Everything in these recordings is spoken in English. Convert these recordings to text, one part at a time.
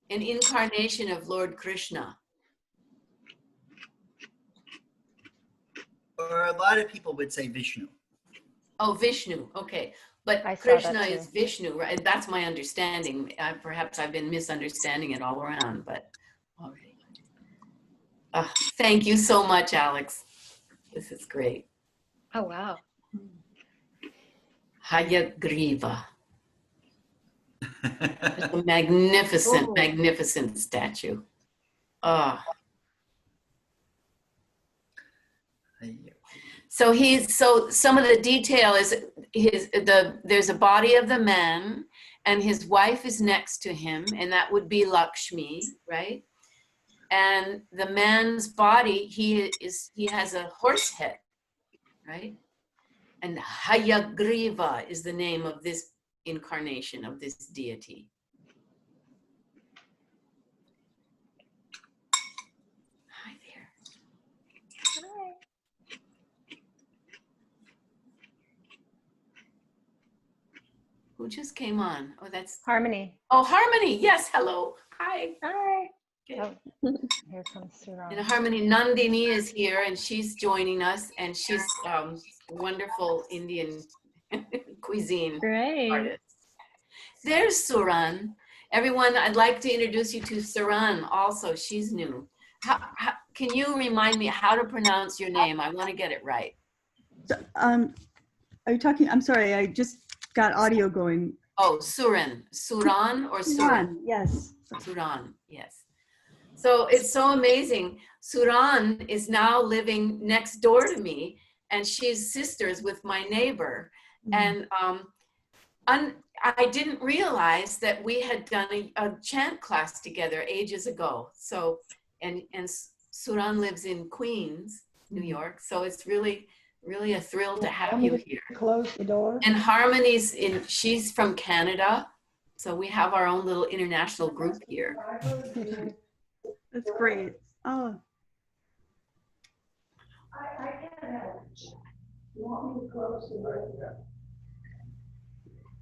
An incarnation of Lord Krishna. Or a lot of people would say Vishnu. Oh, Vishnu. Okay. But I saw Krishna that too. is Vishnu, right? That's my understanding. Perhaps I've been misunderstanding it all around, but all right. Thank you so much, Alex. This is great. Oh, wow. Hayagriva. It's a magnificent, magnificent statue. So some of the detail is there's a body of the man and his wife is next to him, and that would be Lakshmi, right? And the man's body, he has a horse head, right? And Hayagriva is the name of this incarnation of this deity. Hi there. Hi. Who just came on? Oh, that's Harmony. Oh, Harmony. Yes, hello. Hi. Hi. Okay. Oh, here comes Suran. And Harmony, Nandini is here and she's joining us, and she's wonderful Indian cuisine artist. There's Suran. Everyone, I'd like to introduce you to Suran also. She's new. Can you remind me how to pronounce your name? I want to get it right. Are you talking? I'm sorry, I just got audio going. Oh, Suran. Suran or Suran? Yes. Suran, yes. So it's so amazing. Suran is now living next door to me, and she's sisters with my neighbor. And I didn't realize that we had done a chant class together ages ago. So, and Suran lives in Queens, New York. So it's really a thrill to have you here. Close the door. And Harmony's she's from Canada. So we have our own little international group here. That's great. Oh. I can't help. You want me to close the door?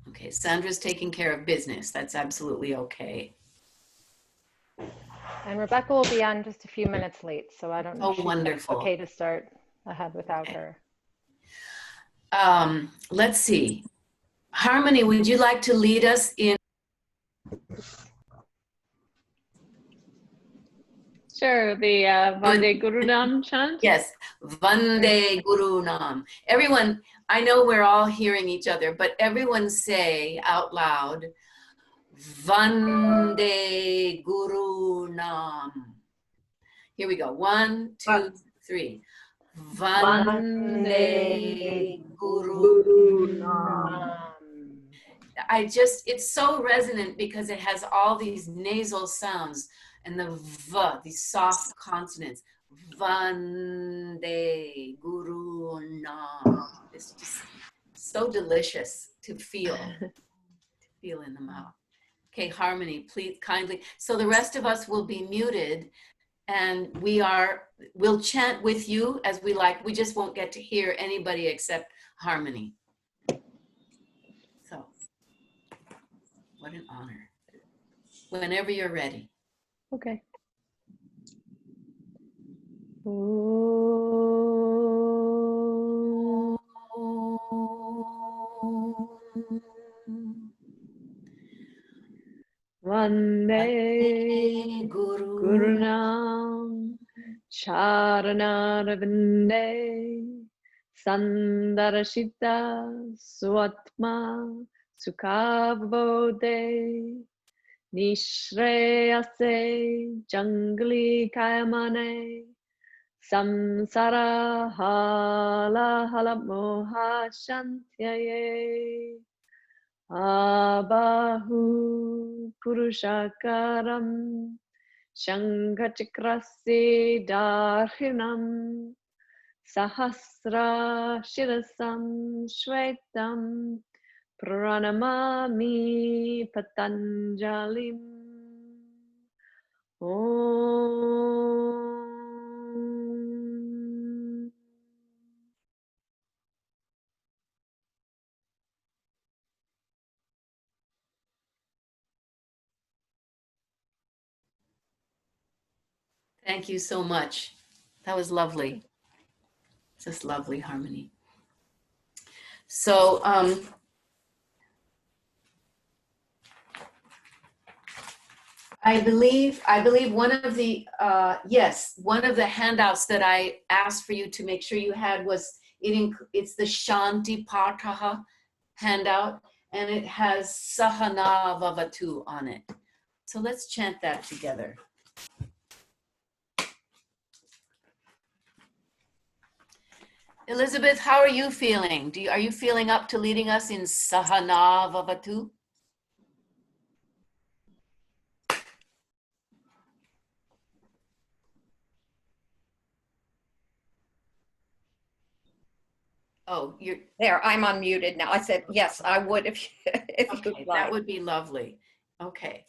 Okay, Sandra's taking care of business. That's absolutely okay. And Rebecca will be on just a few minutes late, so I don't know. Oh, wonderful. Okay to start ahead without her. Let's see. Harmony, would you like to lead us in? Sure, the Vande Guru Nam chant? Yes, Vande Guru Nam. Everyone, I know we're all hearing each other, but everyone say out loud, Vande Guru Nam. Here we go. 1, 2, 3. Vande Guru Nam. It's so resonant because it has all these nasal sounds and the V, these soft consonants. Vande Guru Nam. It's just so delicious to feel in the mouth. Okay, Harmony, please kindly. So the rest of us will be muted, and we'll chant with you as we like. We just won't get to hear anybody except Harmony. So, what an honor. Whenever you're ready. Okay. Vande Guru Nam Charanarvinde Sandarashita Swatma Sukhavode Nishreyase Jangli Kayamane Samsara Hala Hala Moha Shantyaye Abahu Purushakaram Shankachakrasi Darhinam Sahasra Shirasam Shvetam Pranamami Patanjalim Om Thank you so much. That was lovely. Just lovely harmony. So I believe one of the yes, one of the handouts that I asked for you to make sure you had was it's the Shanti Pataha handout, and it has Sahana Vavatu on it. So let's chant that together. Elizabeth, how are you feeling? Are you feeling up to leading us in Sahana Vavatu? Oh, you're There, I'm unmuted now. I said, yes, I would if, if okay. you'd That like. would be lovely. Okay.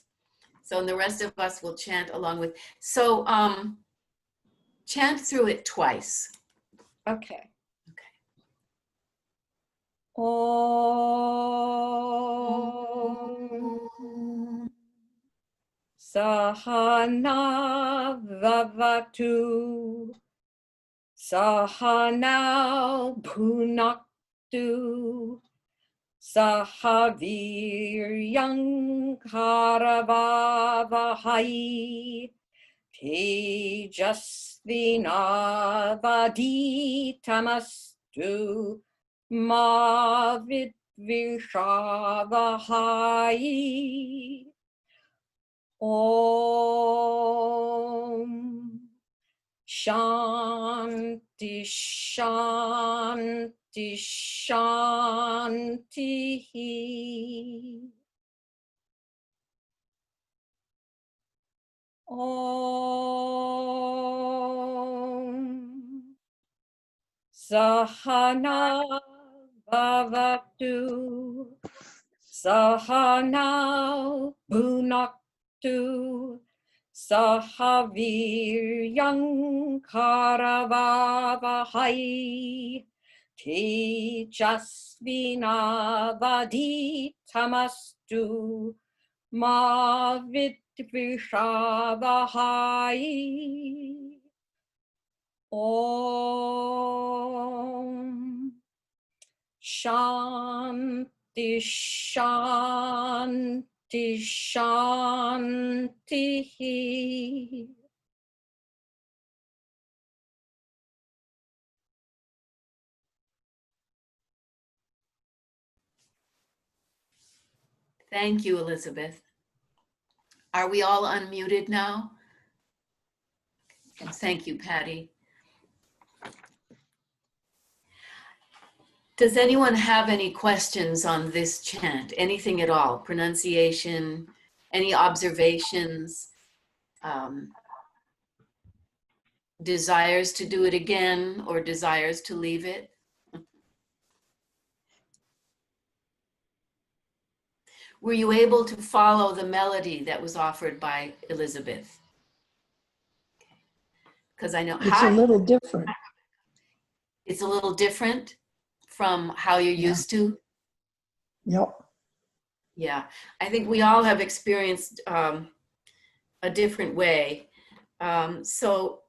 So, and the rest of us will chant along with. So, chant through it twice. Okay. Okay. Om Sahana Vavatu Sahana Bhunaktu Sahaviryam Karavavahai Tejasvinavaditamastu Ma Vidvishavahai Om Shanti Shanti Shanti Om Sahana Bhavatu Sahana Bhunaktu Sahaviryam Karavavahai Tejasvinavaditamastu Ma Vidvishavahai Om Shanti Shanti Shanti Thank you, Elizabeth. Are we all unmuted now? Thank you, Patty. Does anyone have any questions on this chant? Anything at all? Pronunciation, any observations? Desires to do it again or desires to leave it? Were you able to follow the melody that was offered by Elizabeth? Because I know It's a little different. it's a little different from how you're Yeah. used to. Yep. Yeah, I think we all have experienced a different way. So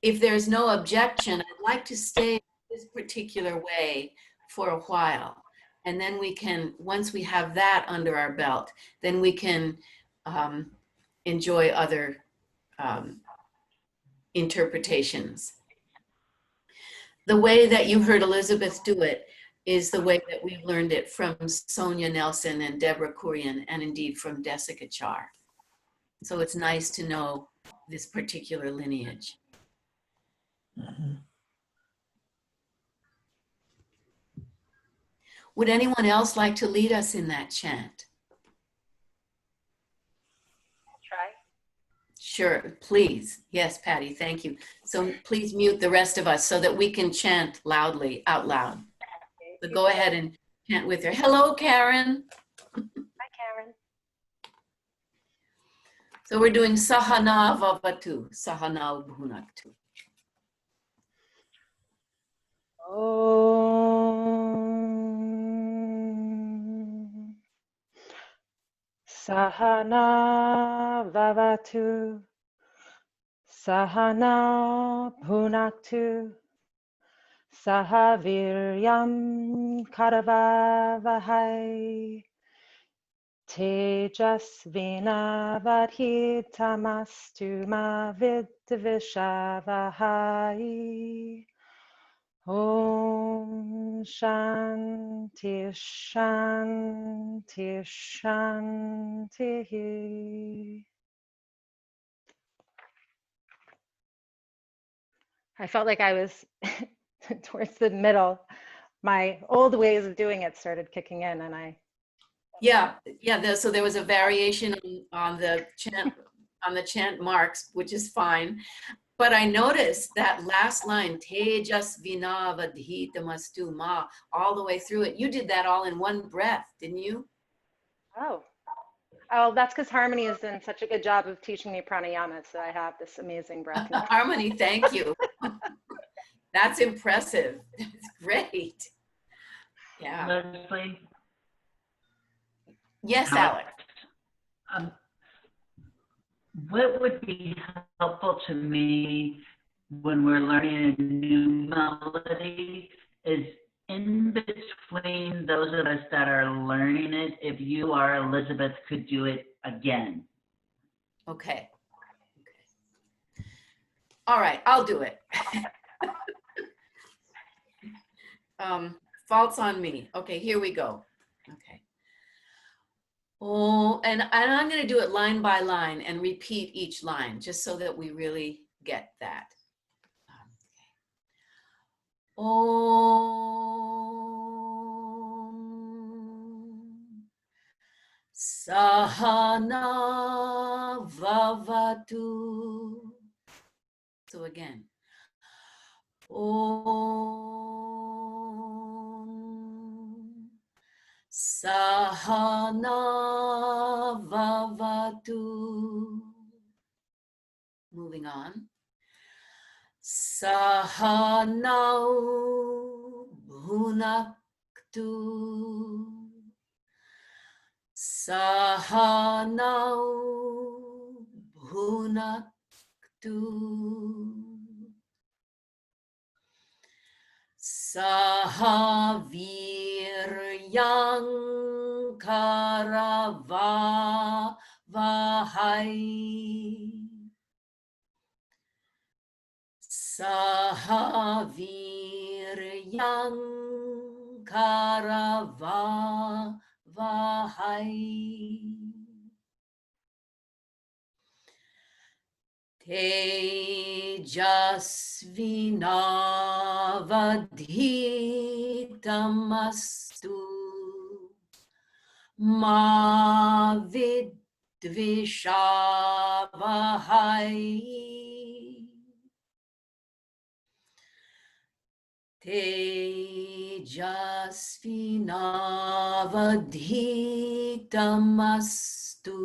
if there's no objection, I'd like to stay this particular way for a while. And then we can, once we have that under our belt, then we can enjoy other interpretations. The way that you heard Elizabeth do it is the way that we've learned it from Sonia Nelson and Deborah Kurian, and indeed from Desica Char. So it's nice to know this particular lineage. Mhm. Would anyone else like to lead us in that chant? Try. Sure, please. Yes, Patty, thank you. So please mute the rest of us so that we can chant loudly, out loud. So go ahead and chant with her. Hello, Karen. Hi, Karen. So we're doing Sahana Vavatu, Sahana Bhunaktu. Om Sahana Vavatu Sahana Bhunaktu Sahaviryam Karavavahai Tejasvinavadhitamastu ma vidvishavahai. Om Shanti Shanti Shanti. I felt like I was towards the middle. My old ways of doing it started kicking in, and Yeah, so there was a variation on the chant marks, which is fine. But I noticed that last line, Tejas Vinavadhitamastu ma, all the way through it. You did that all in one breath, didn't you? oh, that's because Harmony has done such a good job of teaching me pranayama, so I have this amazing breath now. Harmony, thank you. That's impressive. That's great. Yeah. Leslie? Yes, Alex. What would be helpful to me when we're learning a new melody is in between those of us that are learning it, if you or Elizabeth could do it again. Okay. All right, I'll do it. Fault's on me. Okay, here we go. Okay. Oh, and I'm going to do it line by line and repeat each line just so that we really get that. Om Sahana Vavatu. So again. Om Sahana Vavatu. Moving on. Sahanau Bhunaktu. Sahanau Bhunaktu. Sahaviryang Karavavahai. Sahaviryang Karavavahai. Tejasvinavadhitamastu ma vidvishavahai. Tejasvinavadhitamastu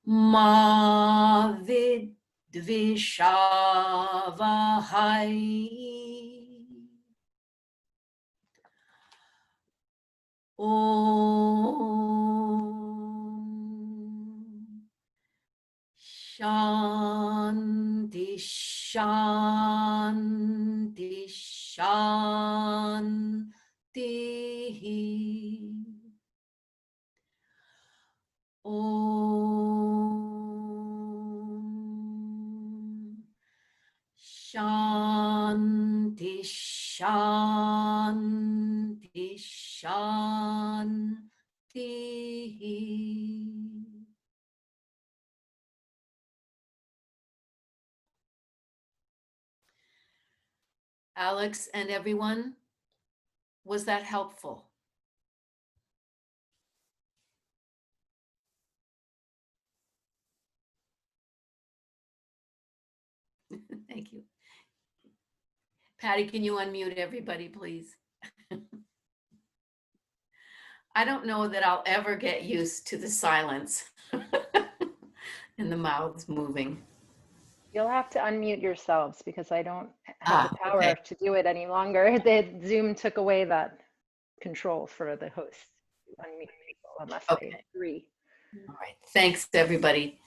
ma vidvishavahai. Om Shanti Shanti Shanti. Om Shanti Shanti Shanti. Alex and everyone, was that helpful? Thank you. Patty, can you unmute everybody, please? I don't know that I'll ever get used to the silence and the mouths moving. you'll have to unmute yourselves because I don't have the power Okay. to do it any longer. The Zoom took away that control for the host to unmute people. unless Okay. I agree. All right. Thanks, everybody.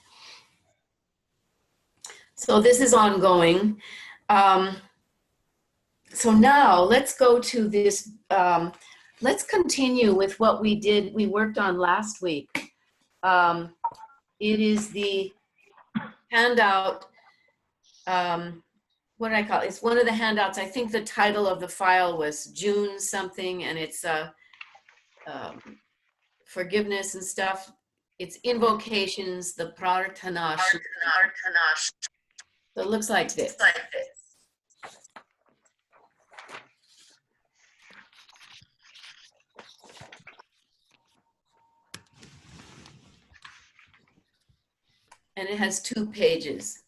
So this is ongoing. So now let's go to this. Let's continue with what we worked on last week. It is the handout. What did I call it? It's one of the handouts. I think the title of the file was June something, and it's forgiveness and stuff. It's invocations, the prarthana. So it looks like this. And it has 2 pages.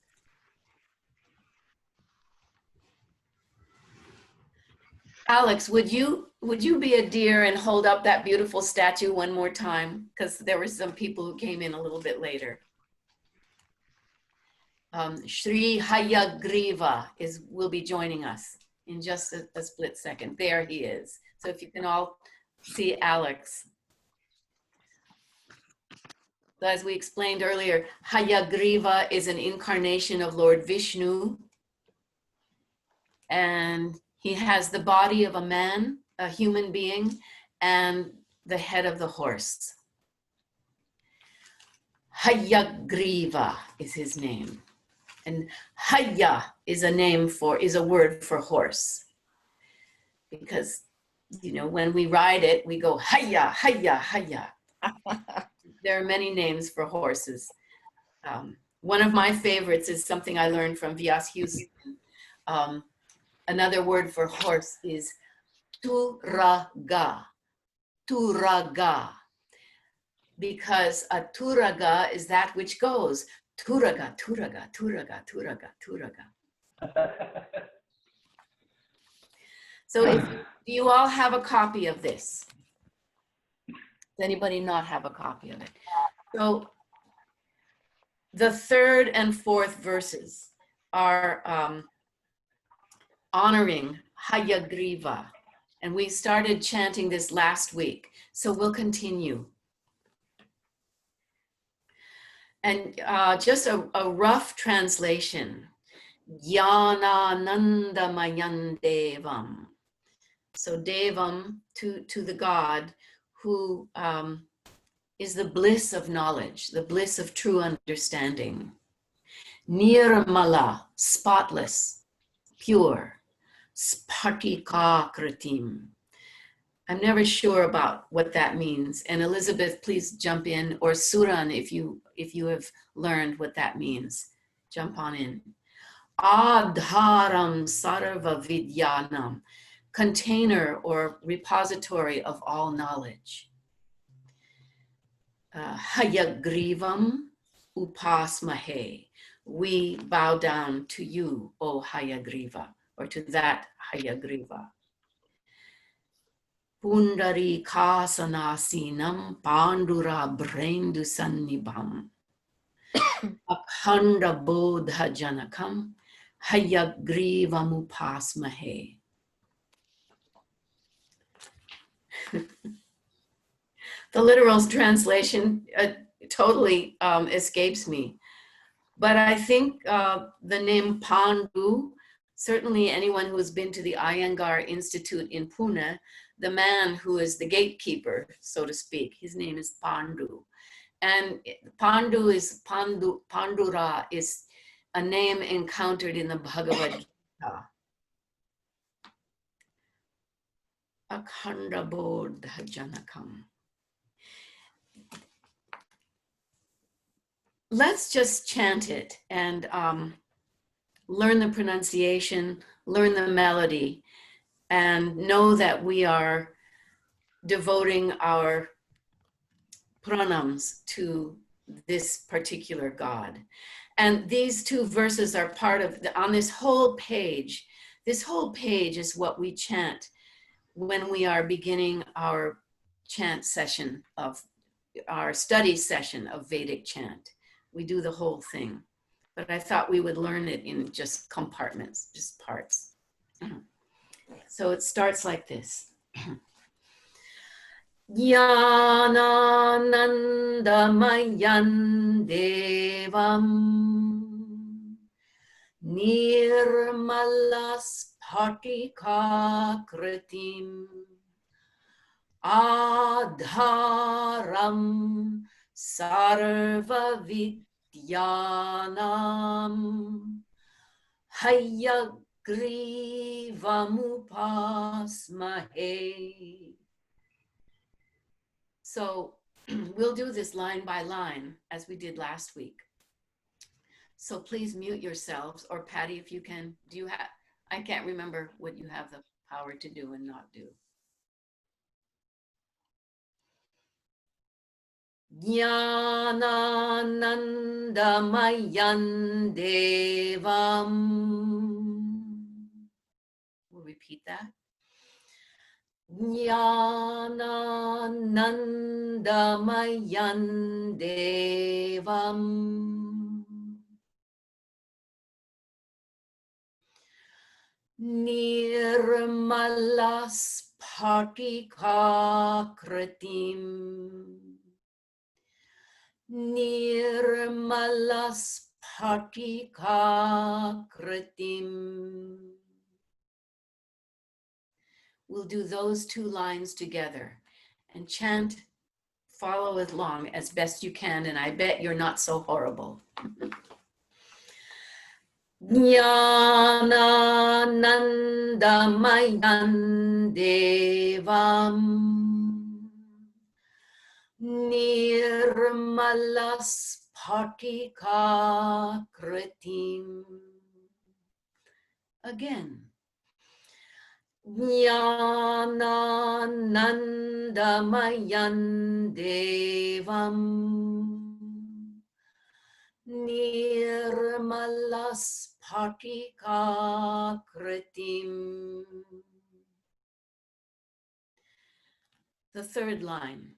Alex, would you be a dear and hold up that beautiful statue one more time? Because there were some people who came in a little bit later. Sri Hayagriva will be joining us in just a split second. There he is. So if you can all see Alex. So as we explained earlier, Hayagriva is an incarnation of Lord Vishnu. And he has the body of a man, a human being, and the head of the horse. Hayagriva is his name. And Haya is a word for horse. Because, you know, when we ride it, we go Haya, Haya, Haya. There are many names for horses. One of my favorites is something I learned from V.S. Houston. Another word for horse is turaga, turaga. Because a turaga is that which goes, turaga, turaga, turaga, turaga, turaga. So do you all have a copy of this? Does anybody not have a copy of it? So the 3rd and 4th verses are honoring Hayagriva. And we started chanting this last week, so we'll continue. And just a rough translation. Jnanandamayan Devam. So Devam, to the God who is the bliss of knowledge, the bliss of true understanding. Nirmala, spotless, pure. Spartika Kritim. I'm never sure about what that means. And Elizabeth, please jump in, or Suran, if you have learned what that means, jump on in. Adharam sarva vidyanam, container or repository of all knowledge. Hayagrivam upasmahe, we bow down to you, O Hayagriva, or to that Hayagriva. Pundari kasanasinam pandura brendu sannibham. Akhanda bodha janakam Hayagrivam upasmahe. The literal translation totally escapes me. But I think the name Pandu, certainly anyone who has been to the Iyengar Institute in Pune, the man who is the gatekeeper, so to speak, his name is Pandu. And Pandura is a name encountered in the Bhagavad Gita. Akhanda bodha janakam. Let's just chant it and learn the pronunciation, learn the melody, and know that we are devoting our pranams to this particular God. And these 2 verses are part of, on this whole page is what we chant when we are beginning our chant session of, our study session of Vedic chant. We do the whole thing, but I thought we would learn it in just compartments, just parts. So it starts like this. Jnananandamayan devam nirmalaspatikakritim adharam sarvavidyanam hayagrivamupassmahe. So we'll do this line by line as we did last week. So please mute yourselves, or Patty, if you can, do you have, I can't remember what you have the power to do and not do. Jnananandamayan devam. We'll repeat that. Jnananandamayan devam nirmalaspatikakritim nirmalaspatikakritim. We'll do those two lines together and chant, follow along as best you can, and I bet you're not so horrible. Jnananandamayan devam nirmalaspatikakritim. Again. Jnananandamayan devam nirmalaspatikakritim. The third line.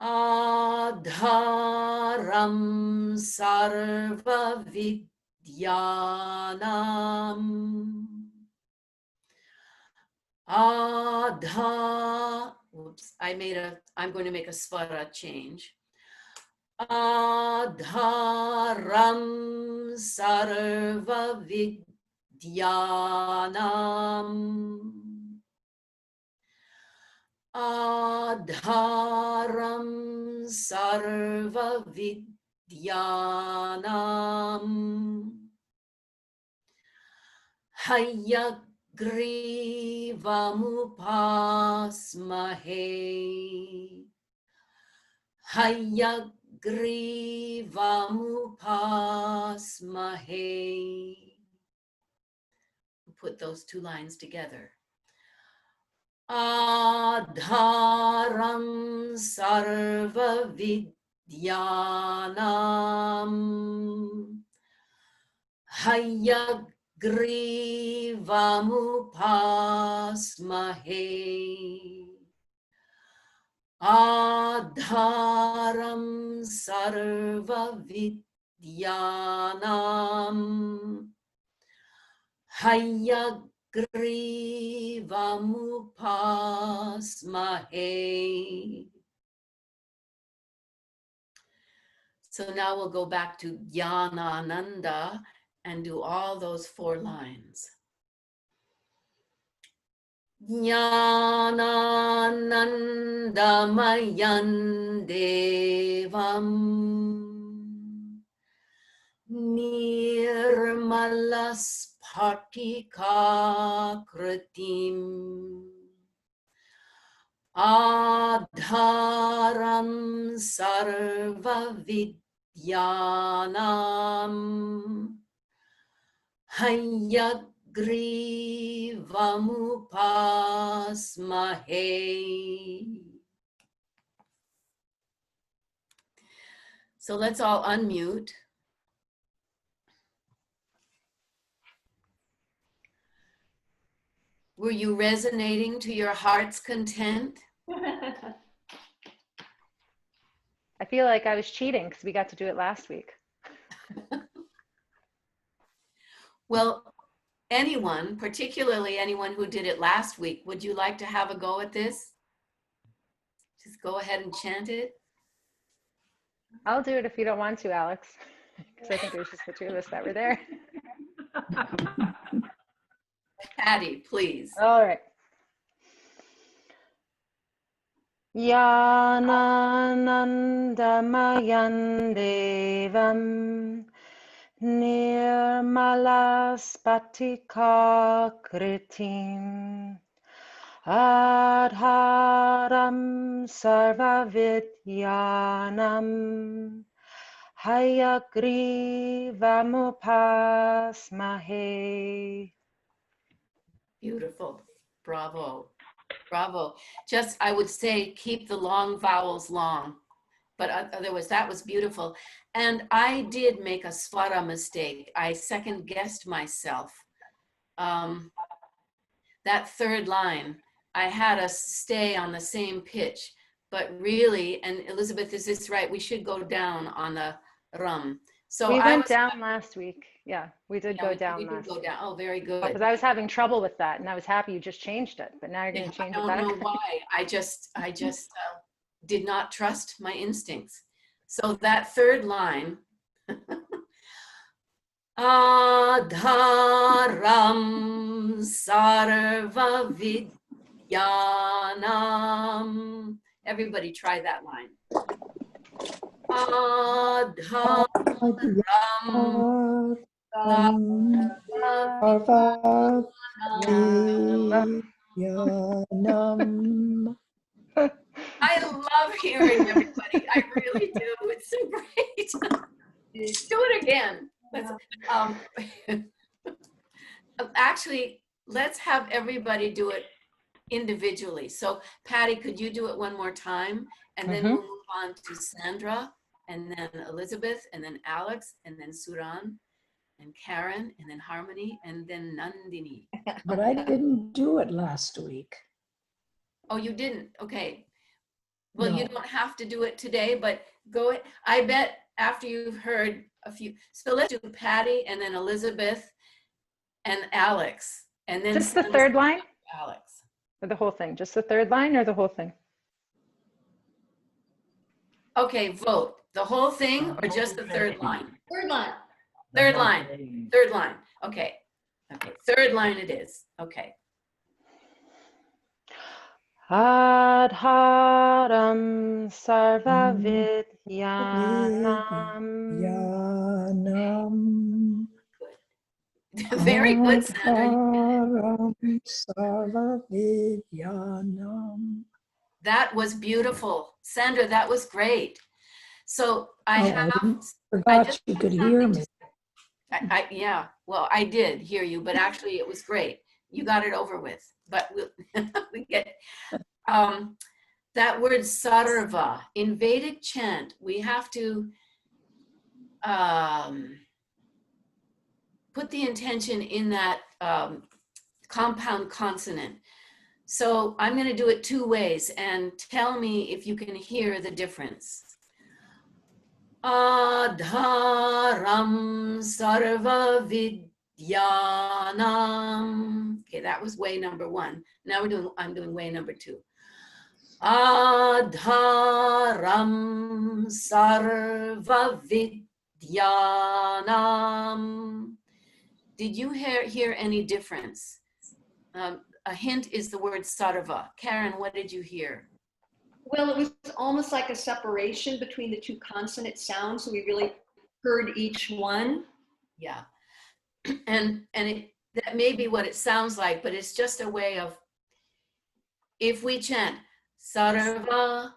Adharam sarvavidyanam whoops, I'm going to make a svara change. Adharam sarvavidyanam Adharam sarvavidyanam hayagrivamupassmahe hayagrivamupassmahe. Put those two lines together. Adharam sarvavidyanam hayagrivamupassmahe Adharam sarvavidyanam hayagrivamupassmahe. So now we'll go back to Jnanananda and do all those four lines. Jnananandamayan devam nirmalaspatikakritim adharam sarvavidyanam hayagrivamupassmahe. So let's all unmute. Were you resonating to your heart's content? I feel like I was cheating because we got to do it last week. Well, anyone, particularly anyone who did it last week, would you like to have a go at this? Just go ahead and chant it. I'll do it if you don't want to, Alex, because I think it was just the two of us that were there. Patty, please. All right. Yananandamayan devam nirmala spatika kritim adharam sarvavidyanam hayagrivamupas. Beautiful. Bravo. Bravo. Just, I would say, keep the long vowels long. But otherwise, that was beautiful. And I did make a svara mistake. I second guessed myself. That third line, I had us stay on the same pitch. But really, and Elizabeth, is this right? We should go down on the rum. So We I went was, down last week. Yeah, we did yeah, go we down did last go week. down. Oh, very good. Because I was having trouble with that, and I was happy you just changed it. But now you're going to change I it don't know back. why. I just did not trust my instincts. So that third line, Adharam sarva vidyanam. Everybody try that line. Adharam sarva Yanam. I love hearing everybody. I really do. It's so great. Do it again. Let's, actually, let's have everybody do it individually. So Patty, could you do it one more time? And then we'll move on to Sandra, and then Elizabeth, and then Alex, and then Suran, and Karen, and then Harmony, and then Nandini. But I didn't do it last week. Oh, you didn't? Okay. Well, No. you don't have to do it today, but go, I bet after you've heard a few. So let's do Patty and then Elizabeth and Alex. And then Just the Sandra, third line? Alex. Or the whole thing? Just the third line or the whole thing? Okay, vote. The whole thing or just the third line? Third line. Third line. Third line. Okay. Okay. Third line it is. Okay. Adharam sarvavidyanam. Yanam. Very good, Sandra. Adharam sarvavidyanam. That was beautiful. Sandra, that was great. So I forgot just you have could something hear to me. yeah, well, I did hear you, but actually it was great. You got it over with, but we get, that word sarva, in Vedic chant, we have to put the intention in that compound consonant. So I'm going to do it two ways and tell me if you can hear the difference. Adharam sarva vidyanam. Okay, that was way number one. Now I'm doing way number two. Adharam sarva vidyanam. Did you hear any difference? A hint is the word sarva. Karen, what did you hear? Well, it was almost like a separation between the two consonant sounds, so we really heard each one. Yeah, and that may be what it sounds like, but it's just a way of, if we chant sarva,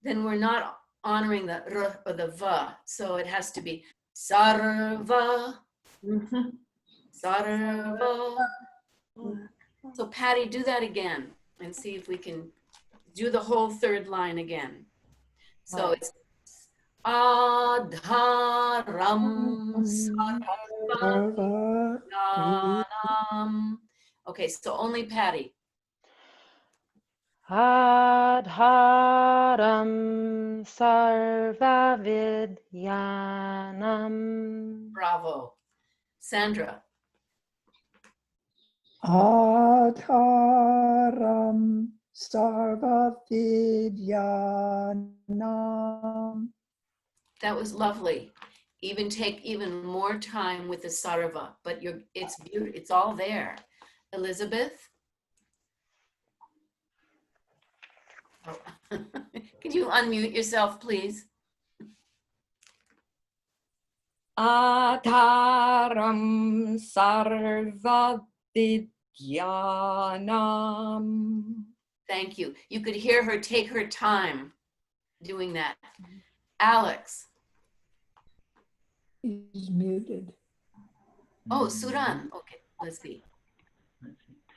then we're not honoring the r or the va, so it has to be sarva, sarva. So Patty, do that again and see if we can do the whole third line again. So it's Adharam sarva vidyanam. Okay, so only Patty. Adharam sarvavidyanam. Bravo. Sandra. Adharam Sarva Vidyanam. That was lovely. Even take even more time with the sarva, but it's beautiful. It's all there. Elizabeth? Oh. Can you unmute yourself, please? Adharam sarva vidyanam. Thank you. You could hear her take her time doing that. Alex. He's muted. Oh, Sudan. Okay, let's see.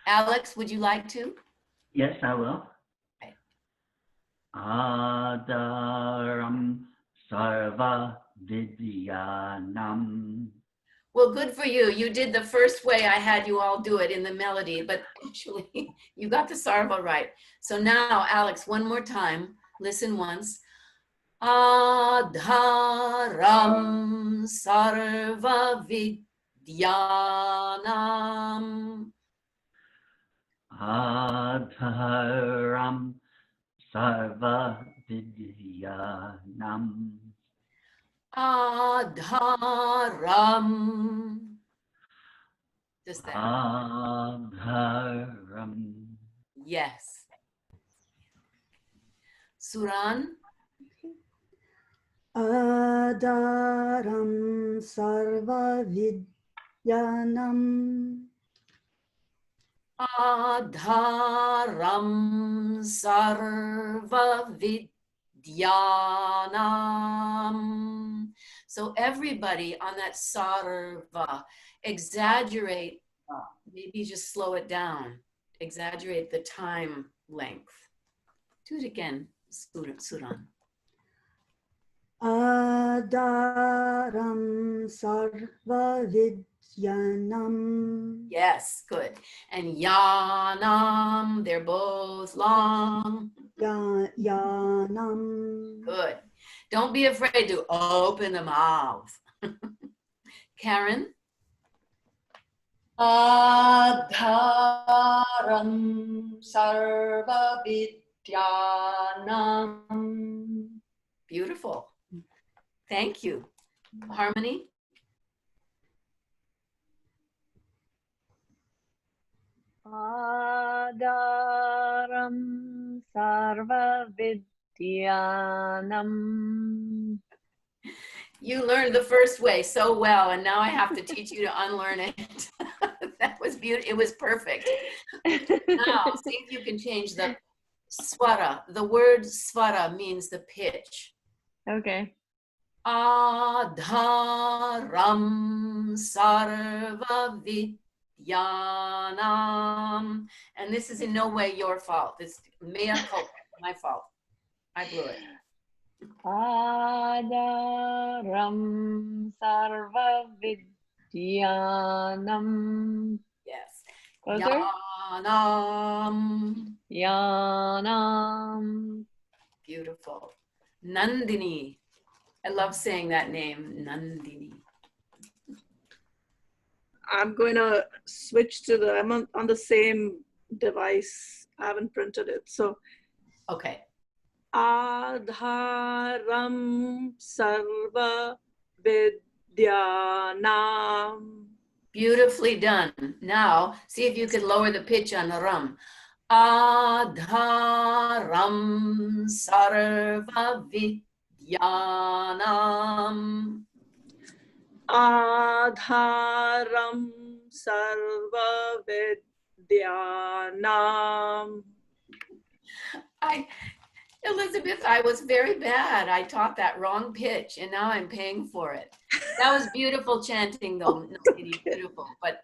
Alex, would you like to? Yes, I will. Okay. Adaram sarva vidyanam. Well, good for you. You did the first way I had you all do it in the melody, but actually you got the sarva right. So now, Alex, one more time. Listen once. Adharam sarva vidyanam. Adharam sarva vidyanam. Adharam. Just that. Adharam. Yes. Suran. Adaram sarva vidyanam. Adharam sarva vidyanam. So everybody on that sarva, exaggerate, maybe just slow it down. Exaggerate the time length. Do it again, Suran. Adaram sarva vidyanam. Yes, good. And yanam, they're both long. Yanam. Good. Don't be afraid to open the mouth. Karen? Adharam sarva vidyanam. Beautiful. Thank you. Harmony? Adaram sarva vidyanam. You learned the first way so well, and now I have to teach you to unlearn it. That was beautiful. It was perfect. Now, see if you can change the swara. The word swara means the pitch. Okay. Adharam sarva vidyanam. And this is in no way your fault. It's mea culpa, my fault. I blew it. Adaram sarva vidyanam. Yes. Closer. Yanam. Yanam. Beautiful. Nandini. I love saying that name, Nandini. I'm going to switch to I'm on the same device. I haven't printed it. So, Okay. Adharam sarva vidyanam. Beautifully done. Now, see if you could lower the pitch on the rum. Adharam sarva vidyanam. Adharam sarva vidyanam. Elizabeth, I was very bad. I taught that wrong pitch, and now I'm paying for it. That was beautiful chanting, though. Nandini, beautiful, but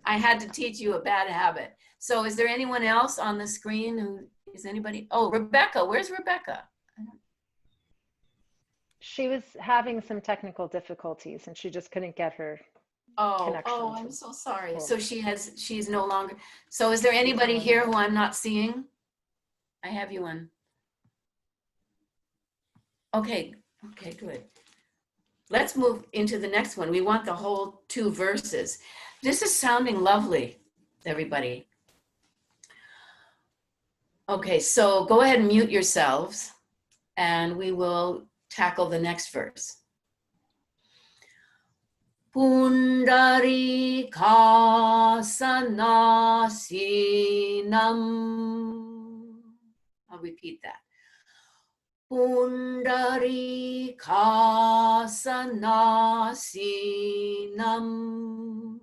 I had to teach you a bad habit. So is there anyone else on the screen who, is anybody? Oh, Rebecca, where's Rebecca? She was having some technical difficulties and she just couldn't get her connection. Oh, I'm so sorry. So she's no longer, so is there anybody here who I'm not seeing? I have you on. Okay, good. Let's move into the next one. We want the whole 2 verses. This is sounding lovely, everybody. Okay, so go ahead and mute yourselves and we will tackle the next verse. Pundari Kasanasinam. I'll repeat that. Pundari Kasanasinam.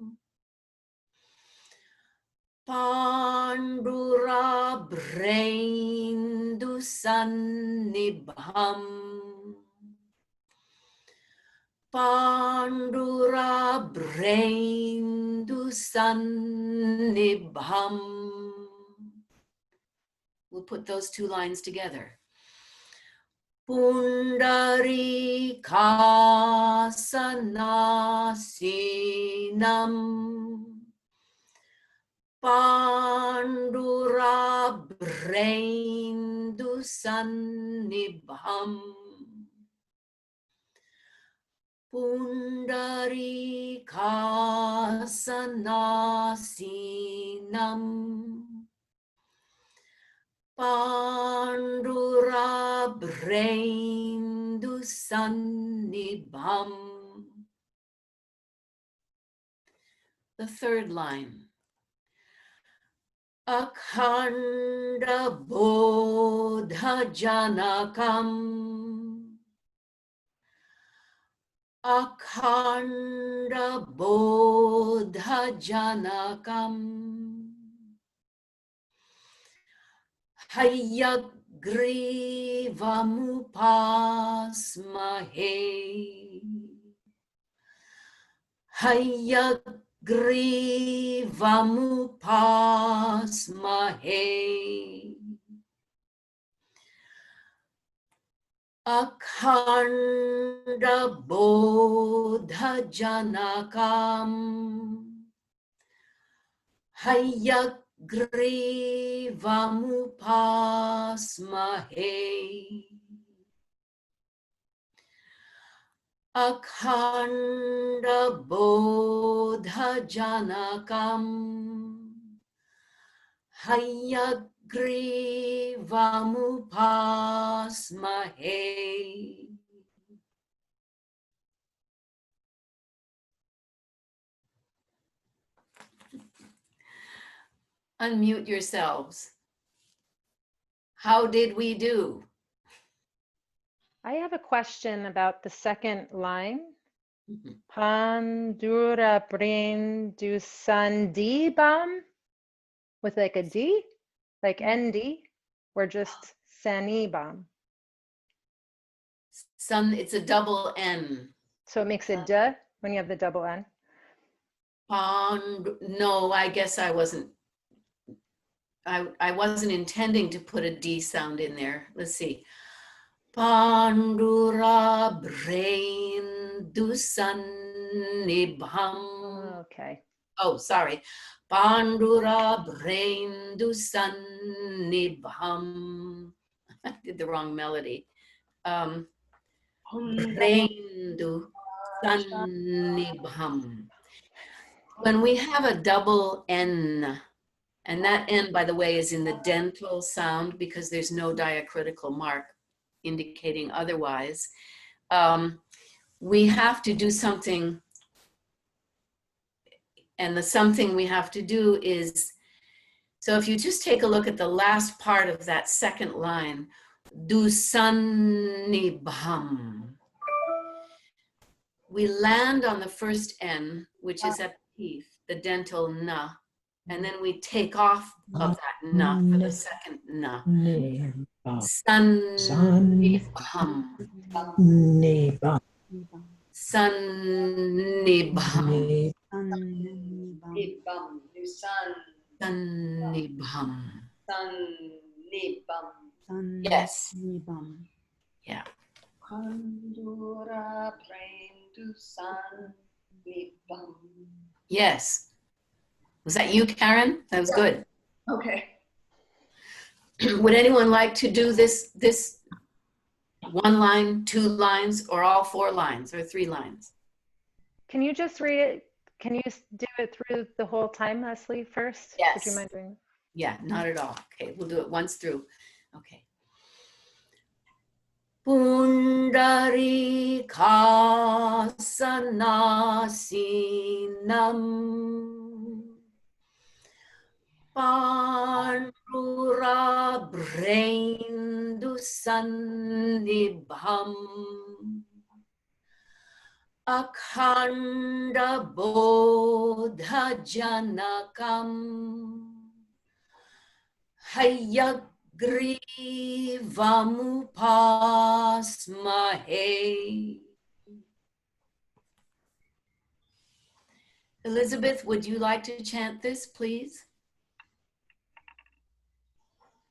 Pandura Braindusannibham. Pandura Braindusannibham. We'll put those two lines together. Pundari Kasanasinam. Pandura Braindusannibham. Pundari Kasanasinam. Pandura Braindusannibham. The third line. Akhanda Bodha Janakam. Akhanda Bodha Janakam. Hayagrivamupassmahe. Hayagrivamupassmahe. Akhanda Bodha Janakam. Hayagrivamupassmahe. Akhanda Bodha Janakam. Hayagrivamupassmahe. Unmute yourselves. How did we do? I have a question about the second line. Pandura Braindusannibham with like a D, like ND, or just Sanibam. Sun, it's a double N. So it makes a D when you have the double N. No, I guess I wasn't. I wasn't intending to put a D sound in there. Let's see. Pandura Braindusannibham. Okay. Oh, sorry. Pandura Braindusannibham. I did the wrong melody. Braindusannibham. When we have a double N, and that N, by the way, is in the dental sound because there's no diacritical mark indicating otherwise, we have to do something. And the something we have to do is, so if you just take a look at the last part of that second line, Dusannibham. We land on the first N, which is at the teeth, the dental na, and then we take off of that na for the second na. Sannibham. Sannibham. Nibam. Sannibham. Nibam. Yes. Yeah. Pandura Braindusannibham. Yes. Was that you, Karen? That was good. Okay. Would anyone like to do this one line, two lines, or all four lines, or three lines? Can you just read it? Can you do it through the whole time, Leslie, first? Yes. Would you mind doing? Yeah, not at all. Okay, we'll do it once through. Okay. Pundari kasanasinam Pandura braindu sannibham Akhanda bodha janakam Hayagrivamupas. Elizabeth, would you like to chant this, please?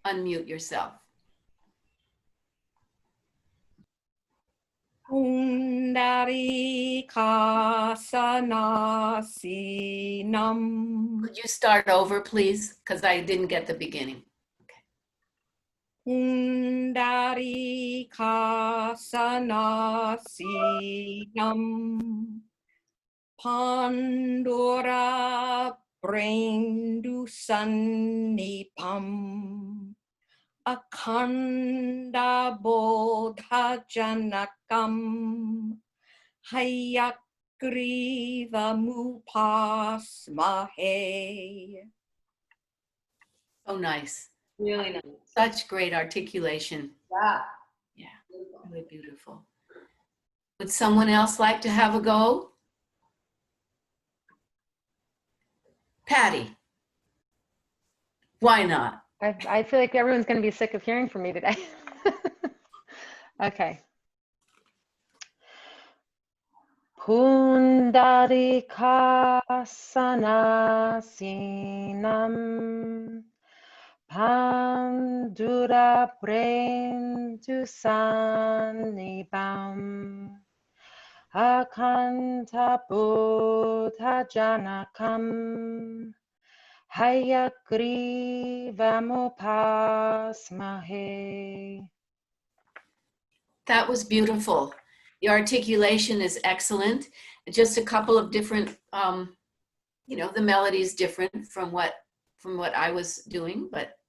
Unmute yourself. Pundari kasanasinam. Could you start over, please? Because I didn't get the beginning. Pundari kasanasinam. Pandora brendu sannipam. Akhanda bodha janakam. Hayagriva mupasmahe. Oh, nice. Really nice. Such great articulation. Yeah. Yeah, really beautiful. Would someone else like to have a go? Patty. Why not? I feel like everyone's going to be sick of hearing from me today. Okay. Pundarikasanasinam Pandura Prendu Sannibam Akanta Buddha Janakam Hayagrivamupas. That was beautiful. The articulation is excellent. Just a couple of different, the melody is different from what I was doing, but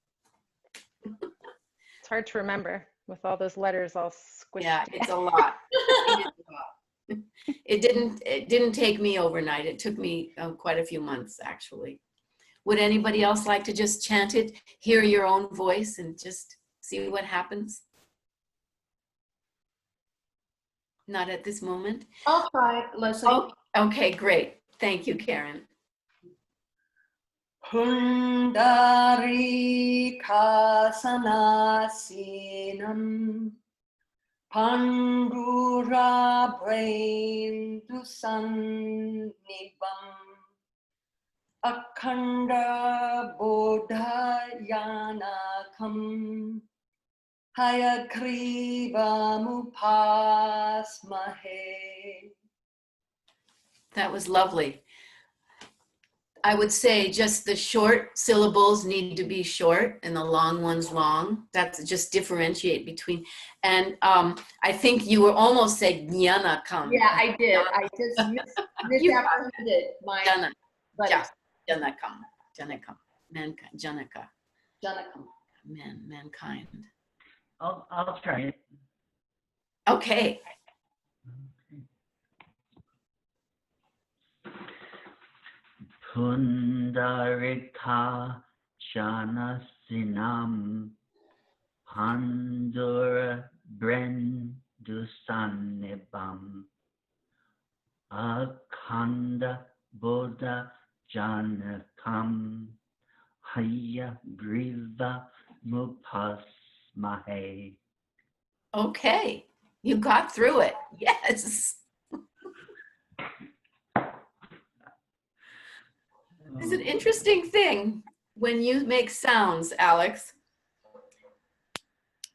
It's hard to remember with all those letters all squished. yeah, it's a lot. It didn't take me overnight. It took me quite a few months, actually. Would anybody else like to just chant it, hear your own voice, and just see what happens? Not at this moment. I'll try, Leslie. Oh, okay, great. Thank you, Karen. Pundari kasanasinam Pandura brendu sannibam Akhanda bodha yanakam Hayagriva mupasmahe. That was lovely. I would say just the short syllables need to be short and the long ones long. That's just differentiate between. And I think you were almost saying jnana kam. Yeah, I did. I just misapprehended my Jnana. but Yeah. Jnana kam. Jnana kam. Mankind. Janaka. Janakam. Mankind. I'll try it. Okay. Pundarika Shanasinam Pandura Brendusanibam Akhanda Bodha Janakam Haya Griva Mupasmahe. Okay. You got through it. Yes. It's an interesting thing when you make sounds, Alex.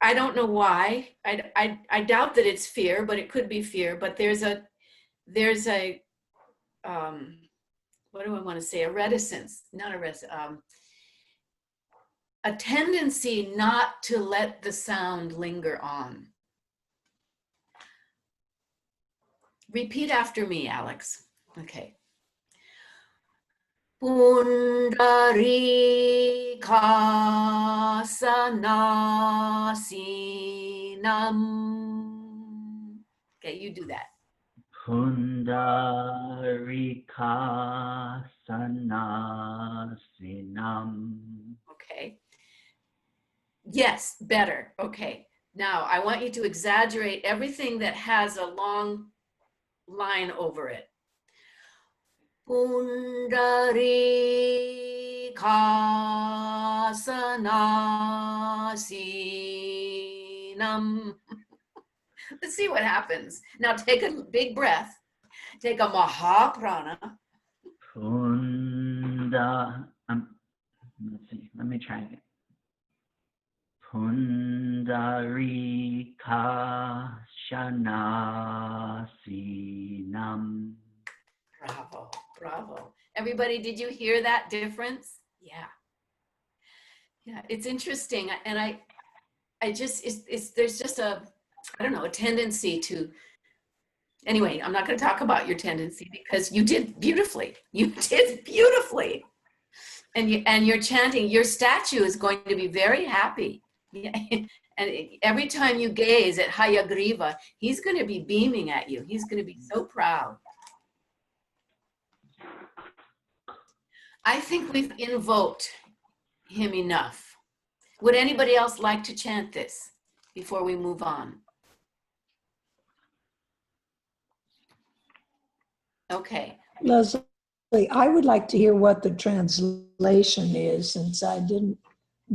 I don't know why. I doubt that it's fear, but it could be fear. But there's a what do I want to say? A reticence, not a reticence. A tendency not to let the sound linger on. Repeat after me, Alex. Okay. Pundarikasanaasinam. Okay, you do that. Pundarikasanaasinam. Okay. Yes, better. Okay. Now I want you to exaggerate everything that has a long line over it. Pundarikasanasinam. Let's see what happens. Now take a big breath. Take a mahaprana. Let's see, let me try it. Pundarikashanasinam. Bravo, bravo. Everybody, did you hear that difference? Yeah. Yeah, it's interesting. And I just, there's just a, I don't know, a tendency to, anyway, I'm not going to talk about your tendency because you did beautifully. You did beautifully. And you're chanting, your statue is going to be very happy. Yeah. And every time you gaze at Hayagriva, he's going to be beaming at you. He's going to be so proud. I think we've invoked him enough. Would anybody else like to chant this before we move on? Okay. Leslie, I would like to hear what the translation is since I didn't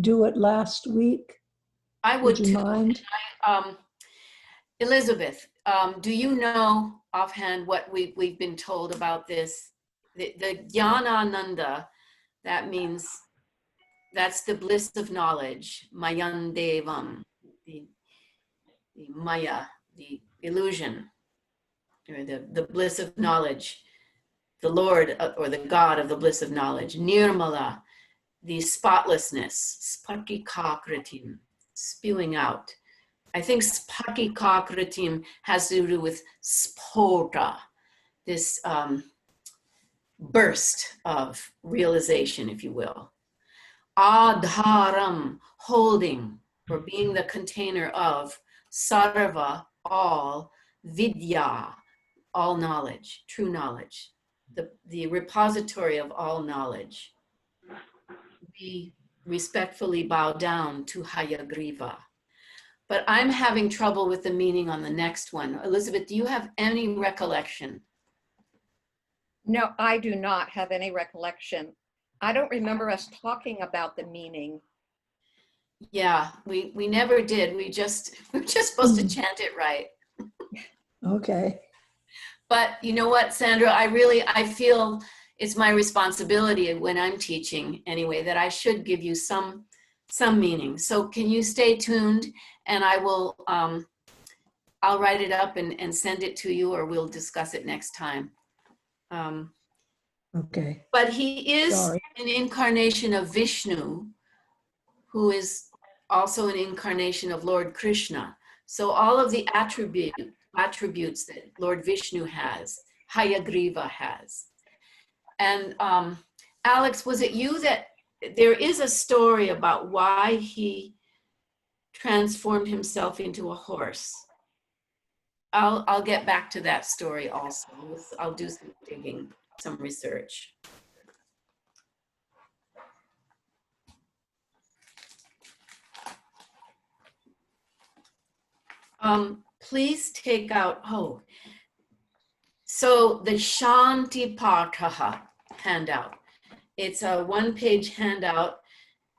do it last week. I would you too. mind? Elizabeth, do you know offhand what we've been told about this? The Jnanananda, that means that's the bliss of knowledge, Mayandevam, the Maya, the illusion, or the bliss of knowledge, the Lord or the God of the bliss of knowledge, Nirmala, the spotlessness, Spatikakritim, spewing out. I think Spatikakritim has to do with spota, this burst of realization, if you will. Adharam, holding, or being the container of, sarva, all, vidya, all knowledge, true knowledge, the repository of all knowledge. We respectfully bow down to Hayagriva. But I'm having trouble with the meaning on the next one. Elizabeth, do you have any recollection? No, I do not have any recollection. I don't remember us talking about the meaning. Yeah, we never did. We're just supposed to chant it right. Okay. But you know what, Sandra, I feel it's my responsibility when I'm teaching anyway, that I should give you some meaning. So can you stay tuned, and I will, I'll write it up and send it to you, or we'll discuss it next time. Okay. But he is Sorry. an incarnation of Vishnu, who is also an incarnation of Lord Krishna. So all of the attributes that Lord Vishnu has, Hayagriva has. And Alex, was it you that, there is a story about why he transformed himself into a horse. I'll get back to that story also. I'll do some digging, some research. Please take out, so the Shanti Pathaha handout. It's a one-page handout,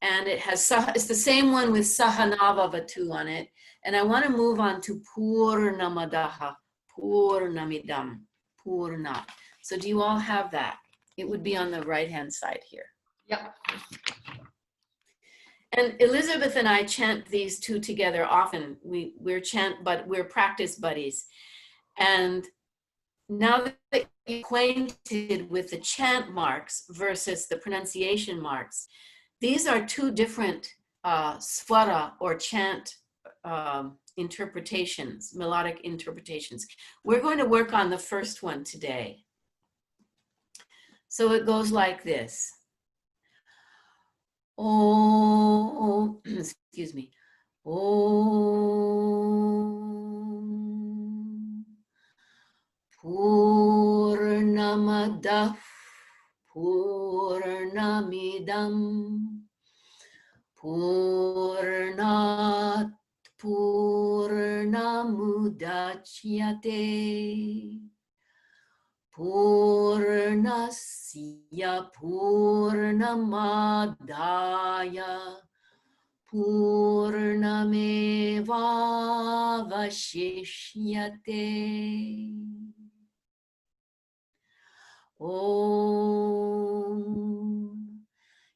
and it has, it's the same one with Sahanavavatu on it. And I want to move on to Purnamadaha, Purnamidam, Purna. So do you all have that? It would be on the right-hand side here. Yep. And Elizabeth and I chant these two together often. We're practice buddies. And now that you're acquainted with the chant marks versus the pronunciation marks, these are two different swara or chant interpretations, melodic interpretations. We're going to work on the first one today. So it goes like this. Oh, excuse me. Om Purnamadav Purnamidam Purnat Purnamudachyate Purnasya Purnamadaya Purnamevavashishyate. Om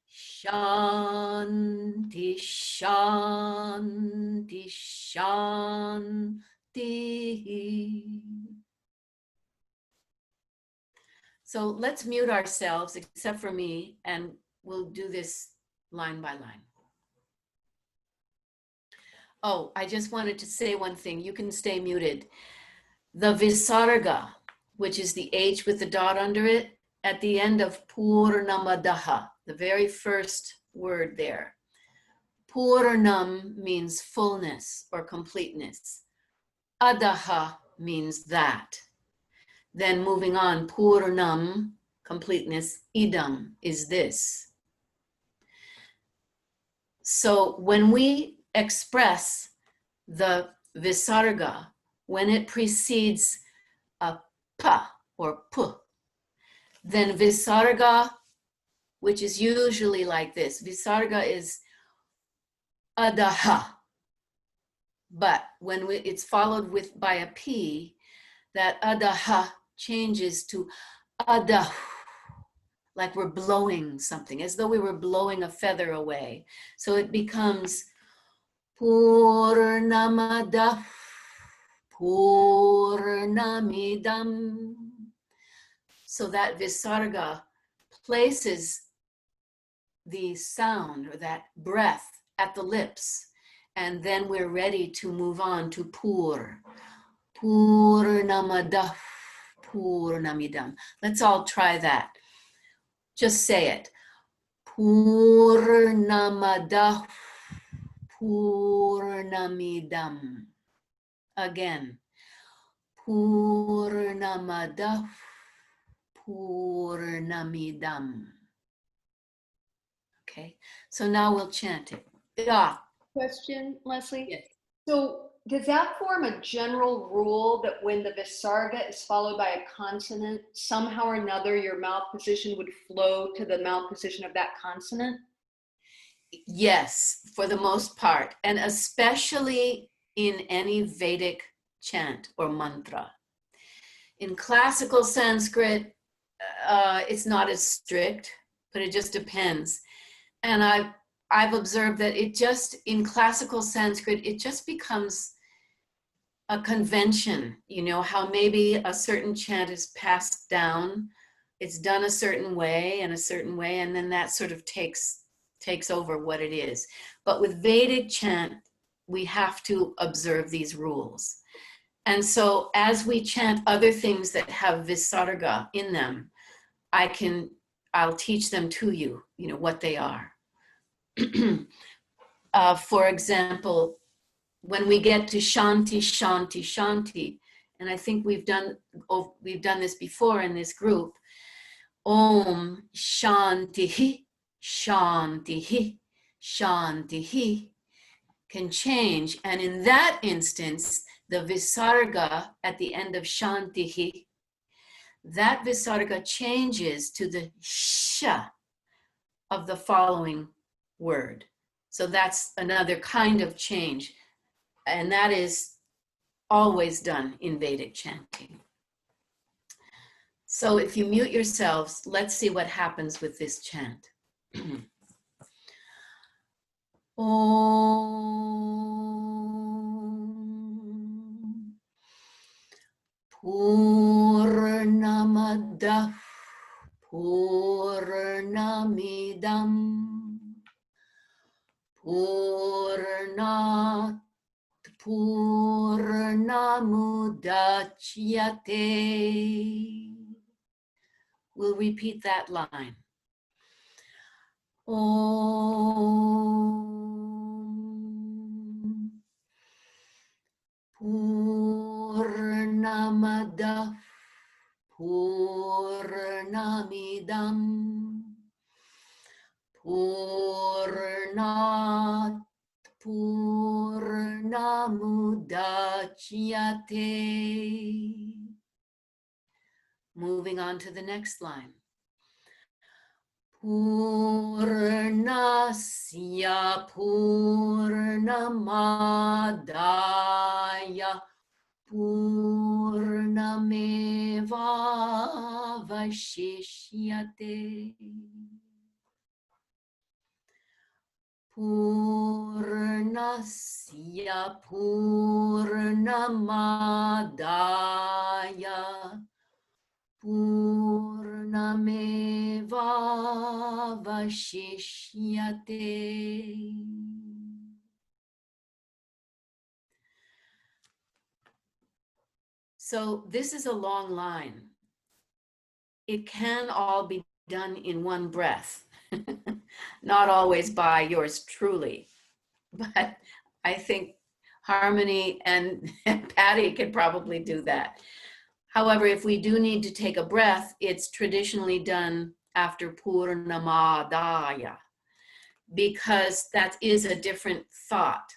Shanti Shanti Shanti. So let's mute ourselves, except for me, and we'll do this line by line. Oh, I just wanted to say one thing. You can stay muted. The Visarga, which is the H with the dot under it, at the end of Purnamadaha, the very first word there. Purnam means fullness or completeness. Adaha means that. Then moving on, Purnam, completeness, idam is this. So when we express the Visarga, when it precedes a pa or pu, then Visarga, which is usually like this, Visarga is adaha. But when it's followed by a P, that adaha changes to adah, like we're blowing something, as though we were blowing a feather away. So it becomes Purnamada Purnamidam. So that Visarga places the sound or that breath at the lips. And then we're ready to move on to Pur. Purnamada Purnamidam. Let's all try that. Just say it. Purnamada Purnamidam. Again. Purnamada Purnamidam. Okay, so now we'll chant it. Yeah. Question, Leslie? Yes. So does that form a general rule that when the Visarga is followed by a consonant, somehow or another your mouth position would flow to the mouth position of that consonant? Yes, for the most part, and especially in any Vedic chant or mantra. In classical Sanskrit, it's not as strict, but it just depends. And I've observed that it just, in classical Sanskrit, it just becomes a convention, you know, how maybe a certain chant is passed down. It's done a certain way, and then that sort of takes over what it is. But with Vedic chant, we have to observe these rules. And so as we chant other things that have Visarga in them, I'll teach them to you, you know, what they are. For example, when we get to Shanti, Shanti, Shanti, and I think we've done this before in this group, Om Shanti, Shanti, Shanti can change. And in that instance, the Visarga at the end of Shanti, that Visarga changes to the Sha of the following word. So that's another kind of change. And that is always done in Vedic chanting. So if you mute yourselves, let's see what happens with this chant. Om Purnamada Purnamidam Purnat Purnamudachyate We'll repeat that line. Om Purnamada Purnamidam Purnat Purnamudachyate. Moving on to the next line. Purnasya Purnamadaya Purnameva Vashishyate. Purnasya Purnamadaya Purnameva Vashishyate. So this is a long line. It can all be done in one breath. Not always by yours truly, but I think Harmony and Patty could probably do that. However, if we do need to take a breath, it's traditionally done after Purnamadaya, because that is a different thought.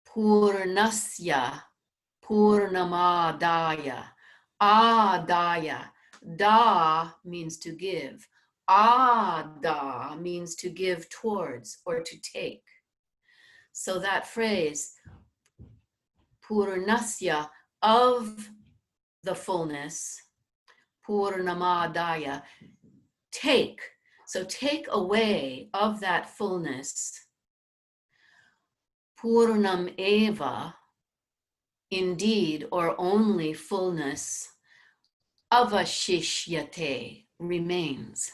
Purnasya, Purnamadaya, Adaya. Da means to give. Ada means to give towards or to take. So that phrase, Purnasya, of the fullness, Purnamadaya, take. So take away of that fullness. Purnam eva, indeed or only fullness, avashishyate, remains.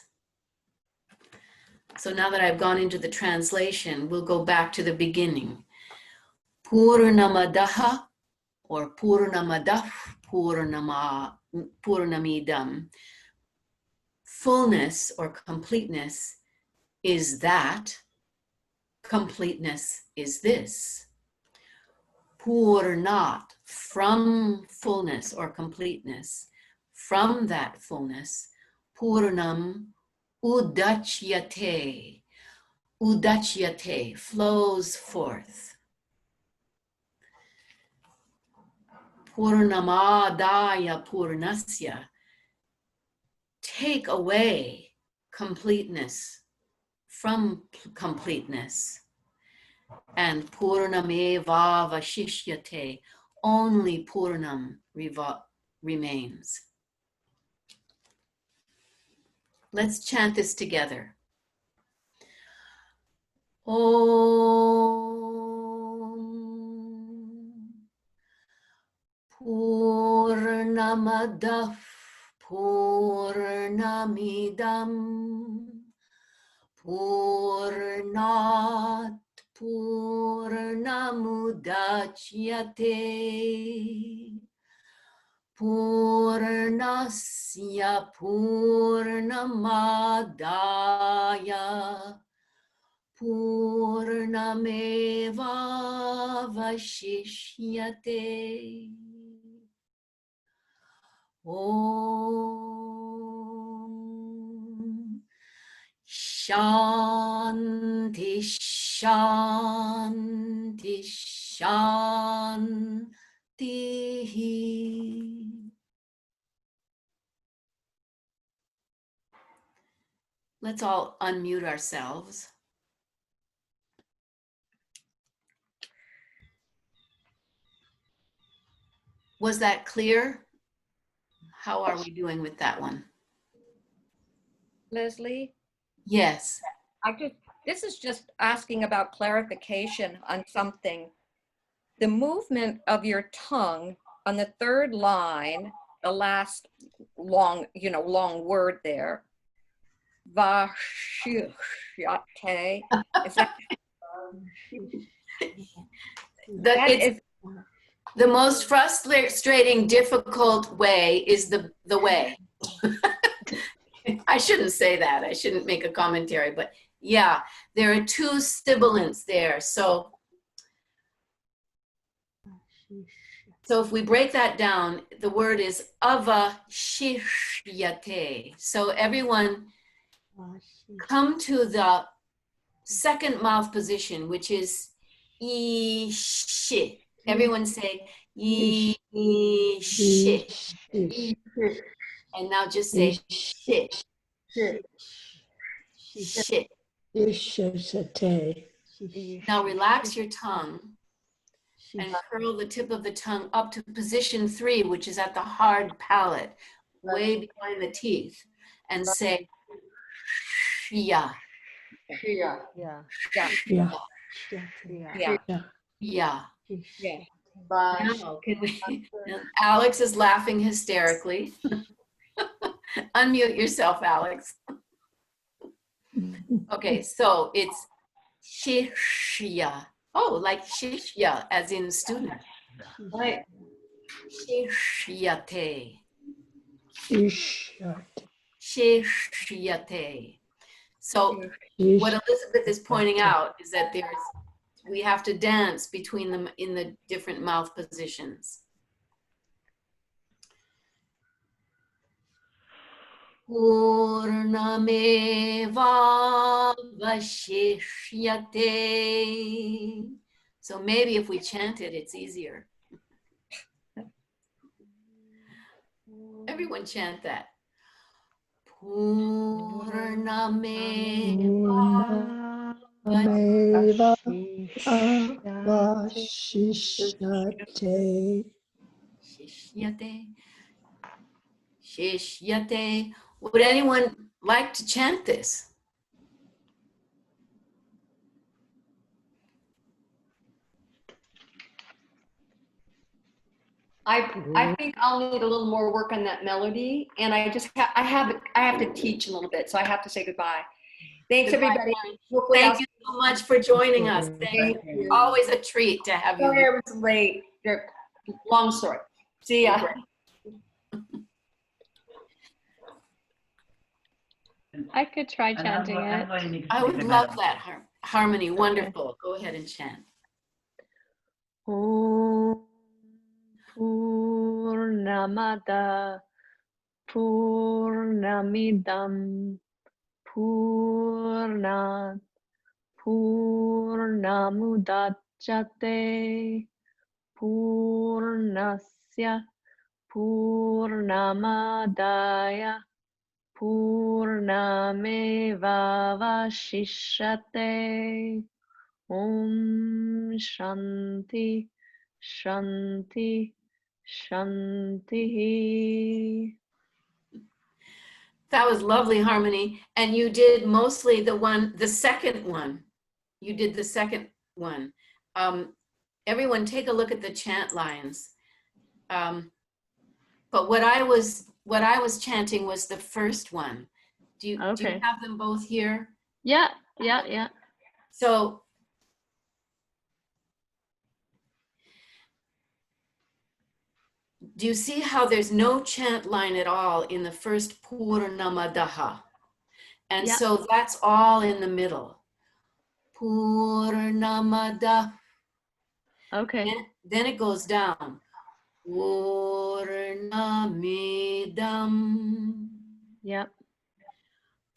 So now that I've gone into the translation, we'll go back to the beginning. Purnamadaha, or Purnamadaf, Purnamidam. Fullness or completeness is that. Completeness is this. Purnat, from fullness or completeness. From that fullness, Purnam Udachyate. Udachyate, flows forth. Purnamadaya Purnasya, take away completeness from completeness. And Purnameva Vashishyate, only Purnam remains. Let's chant this together. Om Purnamadav Purnamidam Purnat Purnamudachyate Purnasya Purnamadaya Purnameva Vashishyate. Om Shanti Shanti Shanti. Let's all unmute ourselves. Was that clear? How are we doing with that one? Leslie, Yes. this is just asking about clarification on something. The movement of your tongue on the third line, the last long word there, vashishyate, is that, The most frustrating, difficult way is the way. I shouldn't say that. I shouldn't make a commentary, but yeah, there are two sibilants there. So if we break that down, the word is avashishyate. So everyone come to the second mouth position, which is ishi. Everyone say ishi. And now just say shit. Shit. Now relax your tongue and curl the tip of the tongue up to position 3, which is at the hard palate, way behind the teeth, and say ya. Yeah. Yeah. Yeah. Bye. Now, can we? Alex is laughing hysterically. Unmute yourself, Alex. Okay, so it's shishya. Oh, like shishya, as in student. Right. Shishyate. Ishat. Shishyate. So what Elizabeth is pointing out is that we have to dance between them in the different mouth positions. Purnameva vashishyate. So maybe if we chant it, it's easier. Everyone chant that. Purnameva Ameva avashishate. Shishyate. Shishyate. Would anyone like to chant this? I think I'll need a little more work on that melody, and I have to teach a little bit, so I have to say goodbye. Thanks, Goodbye, everybody. Mary. Hopefully Thank I'll- you so much for joining us. Thank you. Always a treat to have you Sorry I here. was late. Long story. See ya. I could try chanting it. I would love that harmony. Wonderful. Go ahead and chant. Om Purnamada Purnamidam Purnat Purnamudachyate Purnasya Purnamadaya Purnamevavashishyate. Om Shanti Shanti Shanti. That was lovely harmony. And you did mostly the second one. You did the second one. Everyone take a look at the chant lines. But what I was chanting was the first one. Do you have them both here? Yeah. So do you see how there's no chant line at all in the first Purnamadaha? And so that's all in the middle. Purnamada. Okay. Then it goes down. Purnamidam. Yep.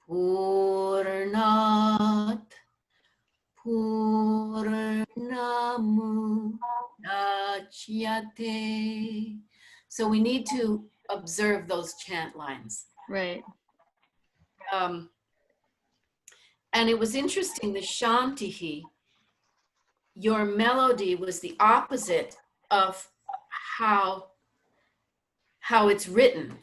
Purnat. Purnamudachyate. So we need to observe those chant lines. Right. And it was interesting, the Shantihi, your melody was the opposite of how it's written.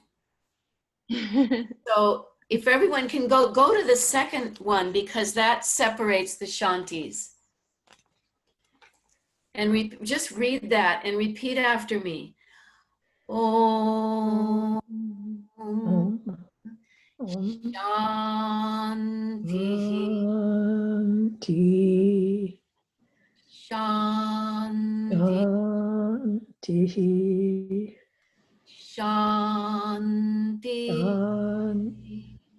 So if everyone can go to the second one, because that separates the Shantis. And just read that and repeat after me. Om Shanti. Shanti. Shanti. Shanti. Shanti.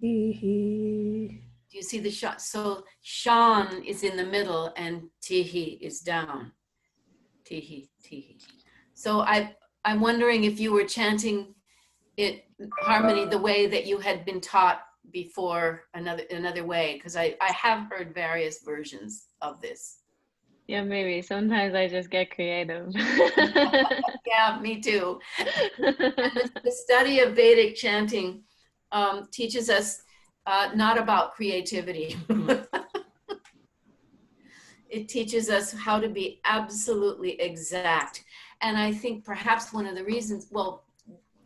Shanti. Do you see the shan? So shan is in the middle and tihi is down. Tihi, tihi. So I'm wondering if you were chanting it harmony the way that you had been taught before, another way, because I have heard various versions of this. Yeah, maybe. Sometimes I just get creative. Yeah, me too. The study of Vedic chanting teaches us not about creativity. It teaches us how to be absolutely exact. And I think perhaps one of the reasons, well,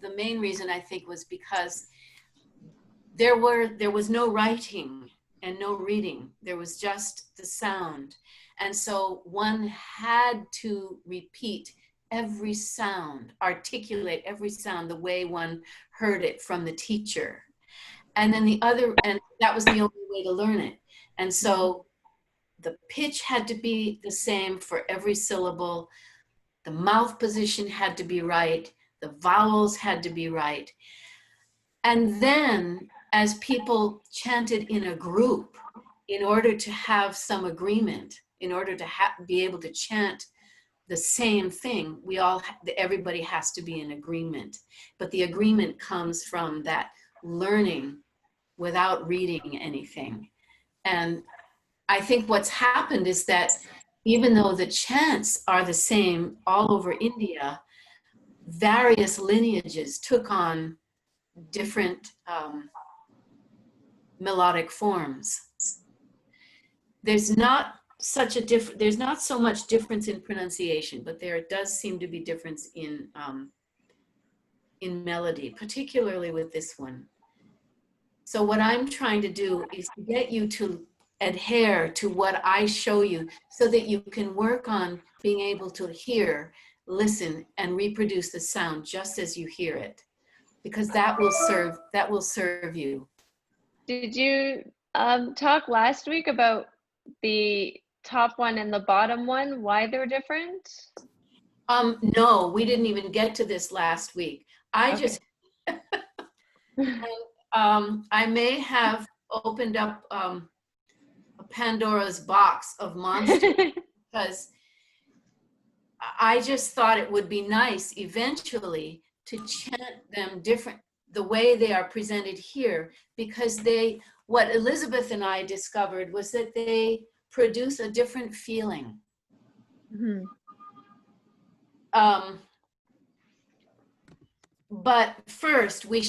the main reason I think was because there was no writing and no reading. There was just the sound. And so one had to repeat every sound, articulate every sound the way one heard it from the teacher. And then and that was the only way to learn it. And so the pitch had to be the same for every syllable. The mouth position had to be right. The vowels had to be right. And then as people chanted in a group, in order to have some agreement, in order to be able to chant the same thing, everybody has to be in agreement. But the agreement comes from that learning without reading anything. And I think what's happened is that even though the chants are the same all over India, various lineages took on different melodic forms. There's not so much difference in pronunciation, but there does seem to be difference in melody, particularly with this one. So what I'm trying to do is to get you to adhere to what I show you so that you can work on being able to hear, listen, and reproduce the sound just as you hear it, because that will serve you. Did you talk last week about the top one and the bottom one, why they're different? No, we didn't even get to this last week. I may have opened up a Pandora's box of monsters because I just thought it would be nice eventually to chant them different, the way they are presented here, because what Elizabeth and I discovered was that they produce a different feeling. Mm-hmm. But first, we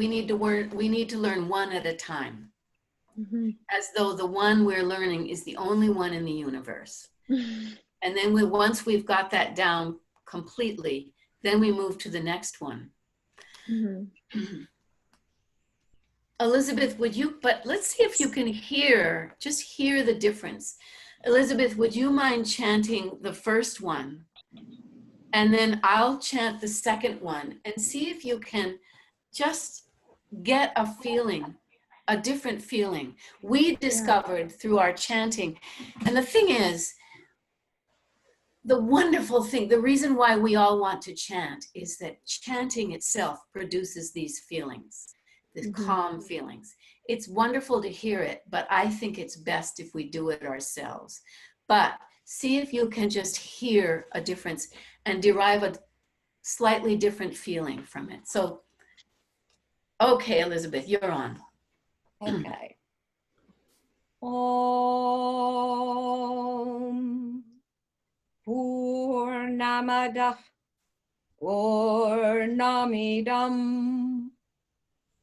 need to learn one at a time, Mm-hmm. as though the one we're learning is the only one in the universe. And then once we've got that down completely, then we move to the next one. Mm-hmm. Elizabeth, but let's see if you can just hear the difference. Elizabeth, would you mind chanting the first one? And then I'll chant the second one and see if you can just get a feeling, a different feeling. We discovered through our chanting. And the thing is, the wonderful thing, the reason why we all want to chant is that chanting itself produces these feelings, these calm feelings. It's wonderful to hear it, but I think it's best if we do it ourselves. But see if you can just hear a difference and derive a slightly different feeling from it. So, okay, Elizabeth, you're on. Okay. Om Purnamadah Purnamidam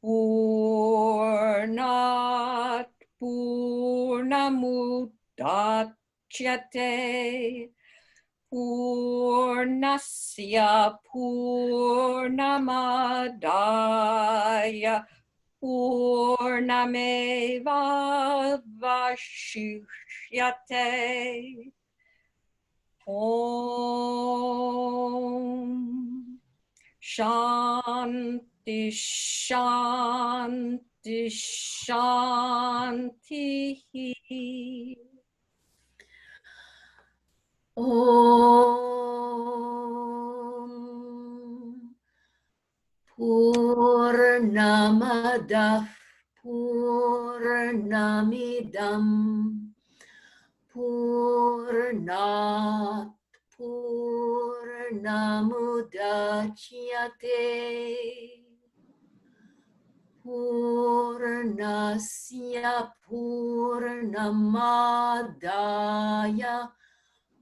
Purnat Purnamudachyate Purnasya Purnamadaya Purnameva Vashishyate. Om Shanti Shanti Shanti. Om Purnamadah Purnamidam Purnat Purnamudachyate Purnasya Purnamadaya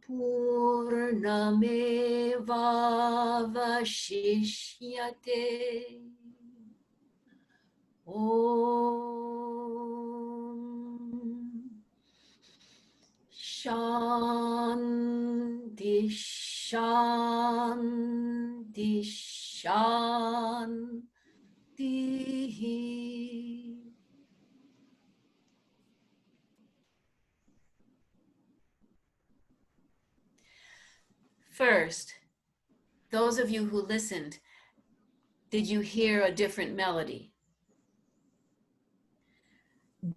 Purnamevavashishyate. Om Shanti Shanti Shanti. First, those of you who listened, did you hear a different melody?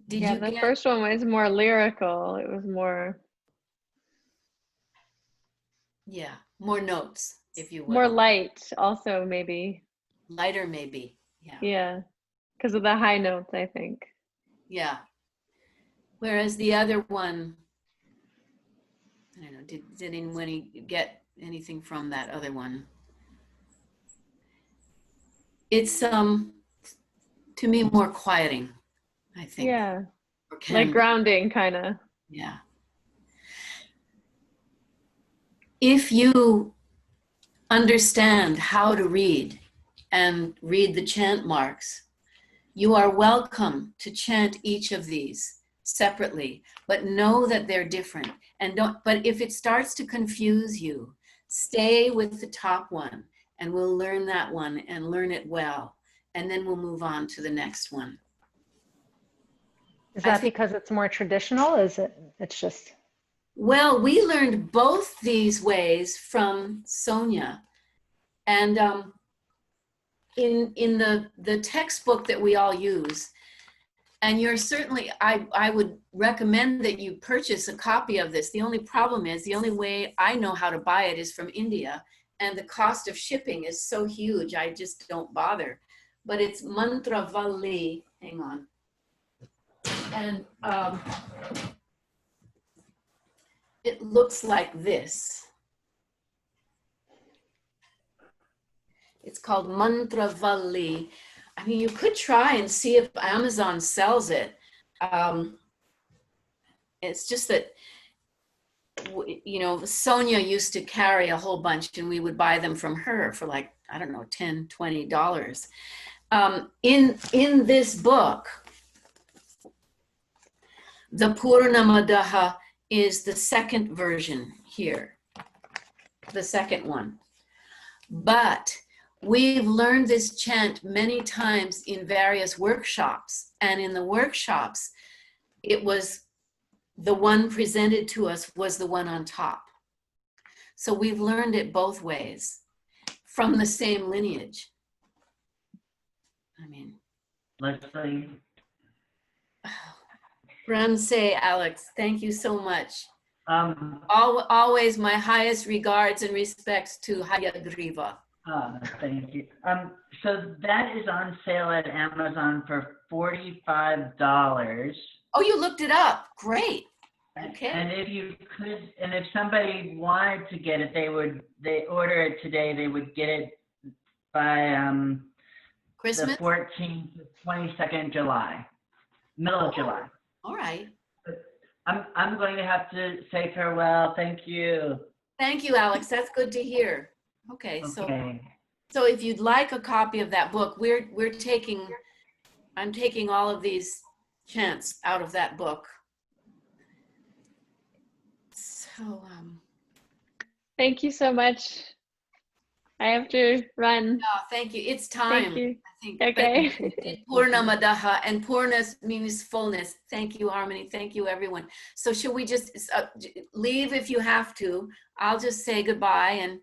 Did Yeah, you the get, first one was more lyrical. It was more yeah, more notes, if you will. more light also maybe. Lighter maybe, yeah. Yeah. Because of the high notes, I think. Yeah. Whereas the other one, I don't know, did anyone get anything from that other one? It's to me more quieting, I think. Yeah. Or Like can, grounding kind of. yeah. If you understand how to read and read the chant marks, you are welcome to chant each of these separately, but know that they're different. And but if it starts to confuse you, stay with the top one and we'll learn that one and learn it well. And then we'll move on to the next one. Is that because it's more traditional? Is it, it's just. Well, we learned both these ways from Sonia. And in the textbook that we all use, and you're certainly, I would recommend that you purchase a copy of this. The only problem is, the only way I know how to buy it is from India, and the cost of shipping is so huge, I just don't bother. But it's Mantravalli, hang on. And it looks like this. It's called Mantravalli. I mean, you could try and see if Amazon sells it. It's just that, you know, Sonia used to carry a whole bunch and we would buy them from her for like, I don't know, $10, $20. In this book, the Purnamadaha is the second version here, the second one. But we've learned this chant many times in various workshops, and in the workshops, it was the one presented to us was the one on top. So we've learned it both ways from the same lineage. I mean, Leslie. Ramsay, Alex, thank you so much. Always my highest regards and respects to Hayagriva. Thank you. So that is on sale at Amazon for $45. Oh, you looked it up. Great. Okay. And if you could, and if somebody wanted to get it, they order it today, they would get it by Christmas? the 14th to 22nd July, middle of July. All right. I'm going to have to say farewell. Thank you. Thank you, Alex. That's good to hear. Okay. So if you'd like a copy of that book, I'm taking all of these chants out of that book. So Thank you so much. I have to run. no, thank you. It's time. Thank you. I think. Okay. Purnamadaha, and Purna means fullness. Thank you, Harmony. Thank you, everyone. So should we just leave if you have to? I'll just say goodbye. And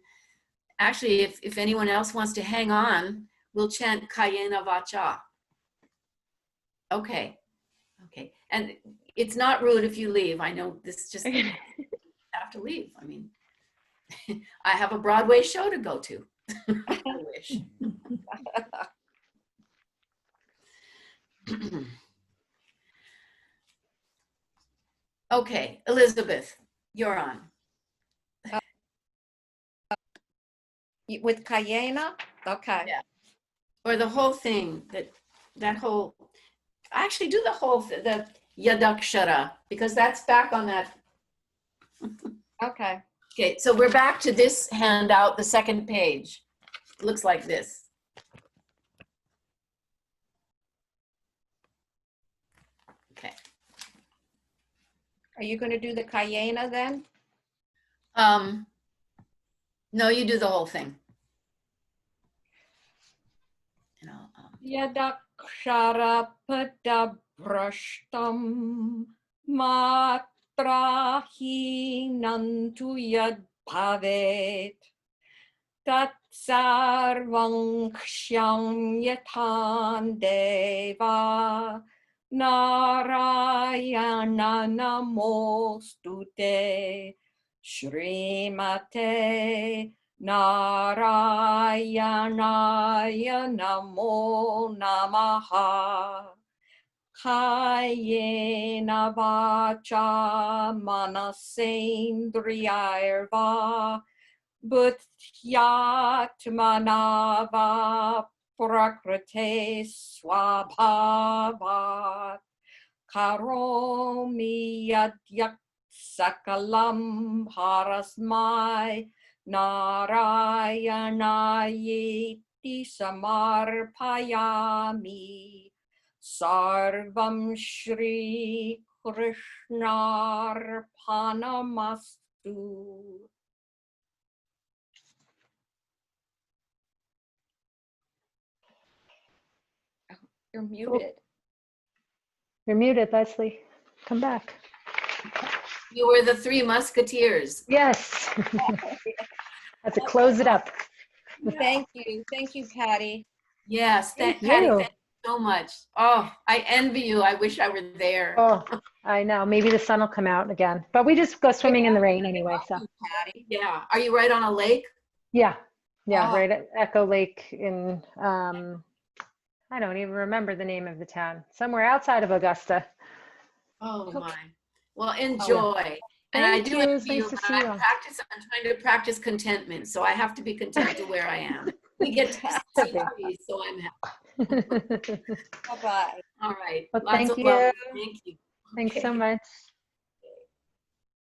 actually, if anyone else wants to hang on, we'll chant Kayena Vacha. Okay. Okay. And it's not rude if you leave. I know this just have to leave. I mean, I have a Broadway show to go to. I wish. Okay, Elizabeth, you're on. With Cayena? Okay. Yeah. Or the whole thing, that whole, actually do the whole, the Yadakshara, because that's back on that. Okay. Okay, so we're back to this handout, the second page. It looks like this. Okay. Are you going to do the Cayena then? No, you do the whole thing. You know, Yadakshara padabrashtam matrahinantu yad bhavet tat sarvang kshyam yatan deva narayana namostute Shrimate Narayanaya Namo Namaha Kayena Vacha Manasendriyarva Bhutyatmanava Prakrite Swabhavat Karomi Yadyak Sakalam Harasmai Narayanayeti Samarpayami Sarvam Shri Krishnarpanamastu. You're muted. You're muted, Leslie. Come back. you were the Three Musketeers. Yes. Have to close it up. Thank you. Thank you, Patty. Yes, Thank Patty, you. thank you so much. Oh, I envy you. I wish I were there. Oh, I know. Maybe the sun will come out again. But we just go swimming in the rain anyway. So Patty. Yeah. Are you right on a lake? yeah. Yeah, Oh. right at Echo Lake in I don't even remember the name of the town. Somewhere outside of Augusta. Oh Okay. my. Well, enjoy. And I Thank do you. It's envy you, nice to but see you all. I'm trying to practice contentment. So I have to be content to where I am. We get to see trees, so I'm happy. Bye-bye. All right. Well, Lots thank of love. you. Thank you. Thanks so Okay. much.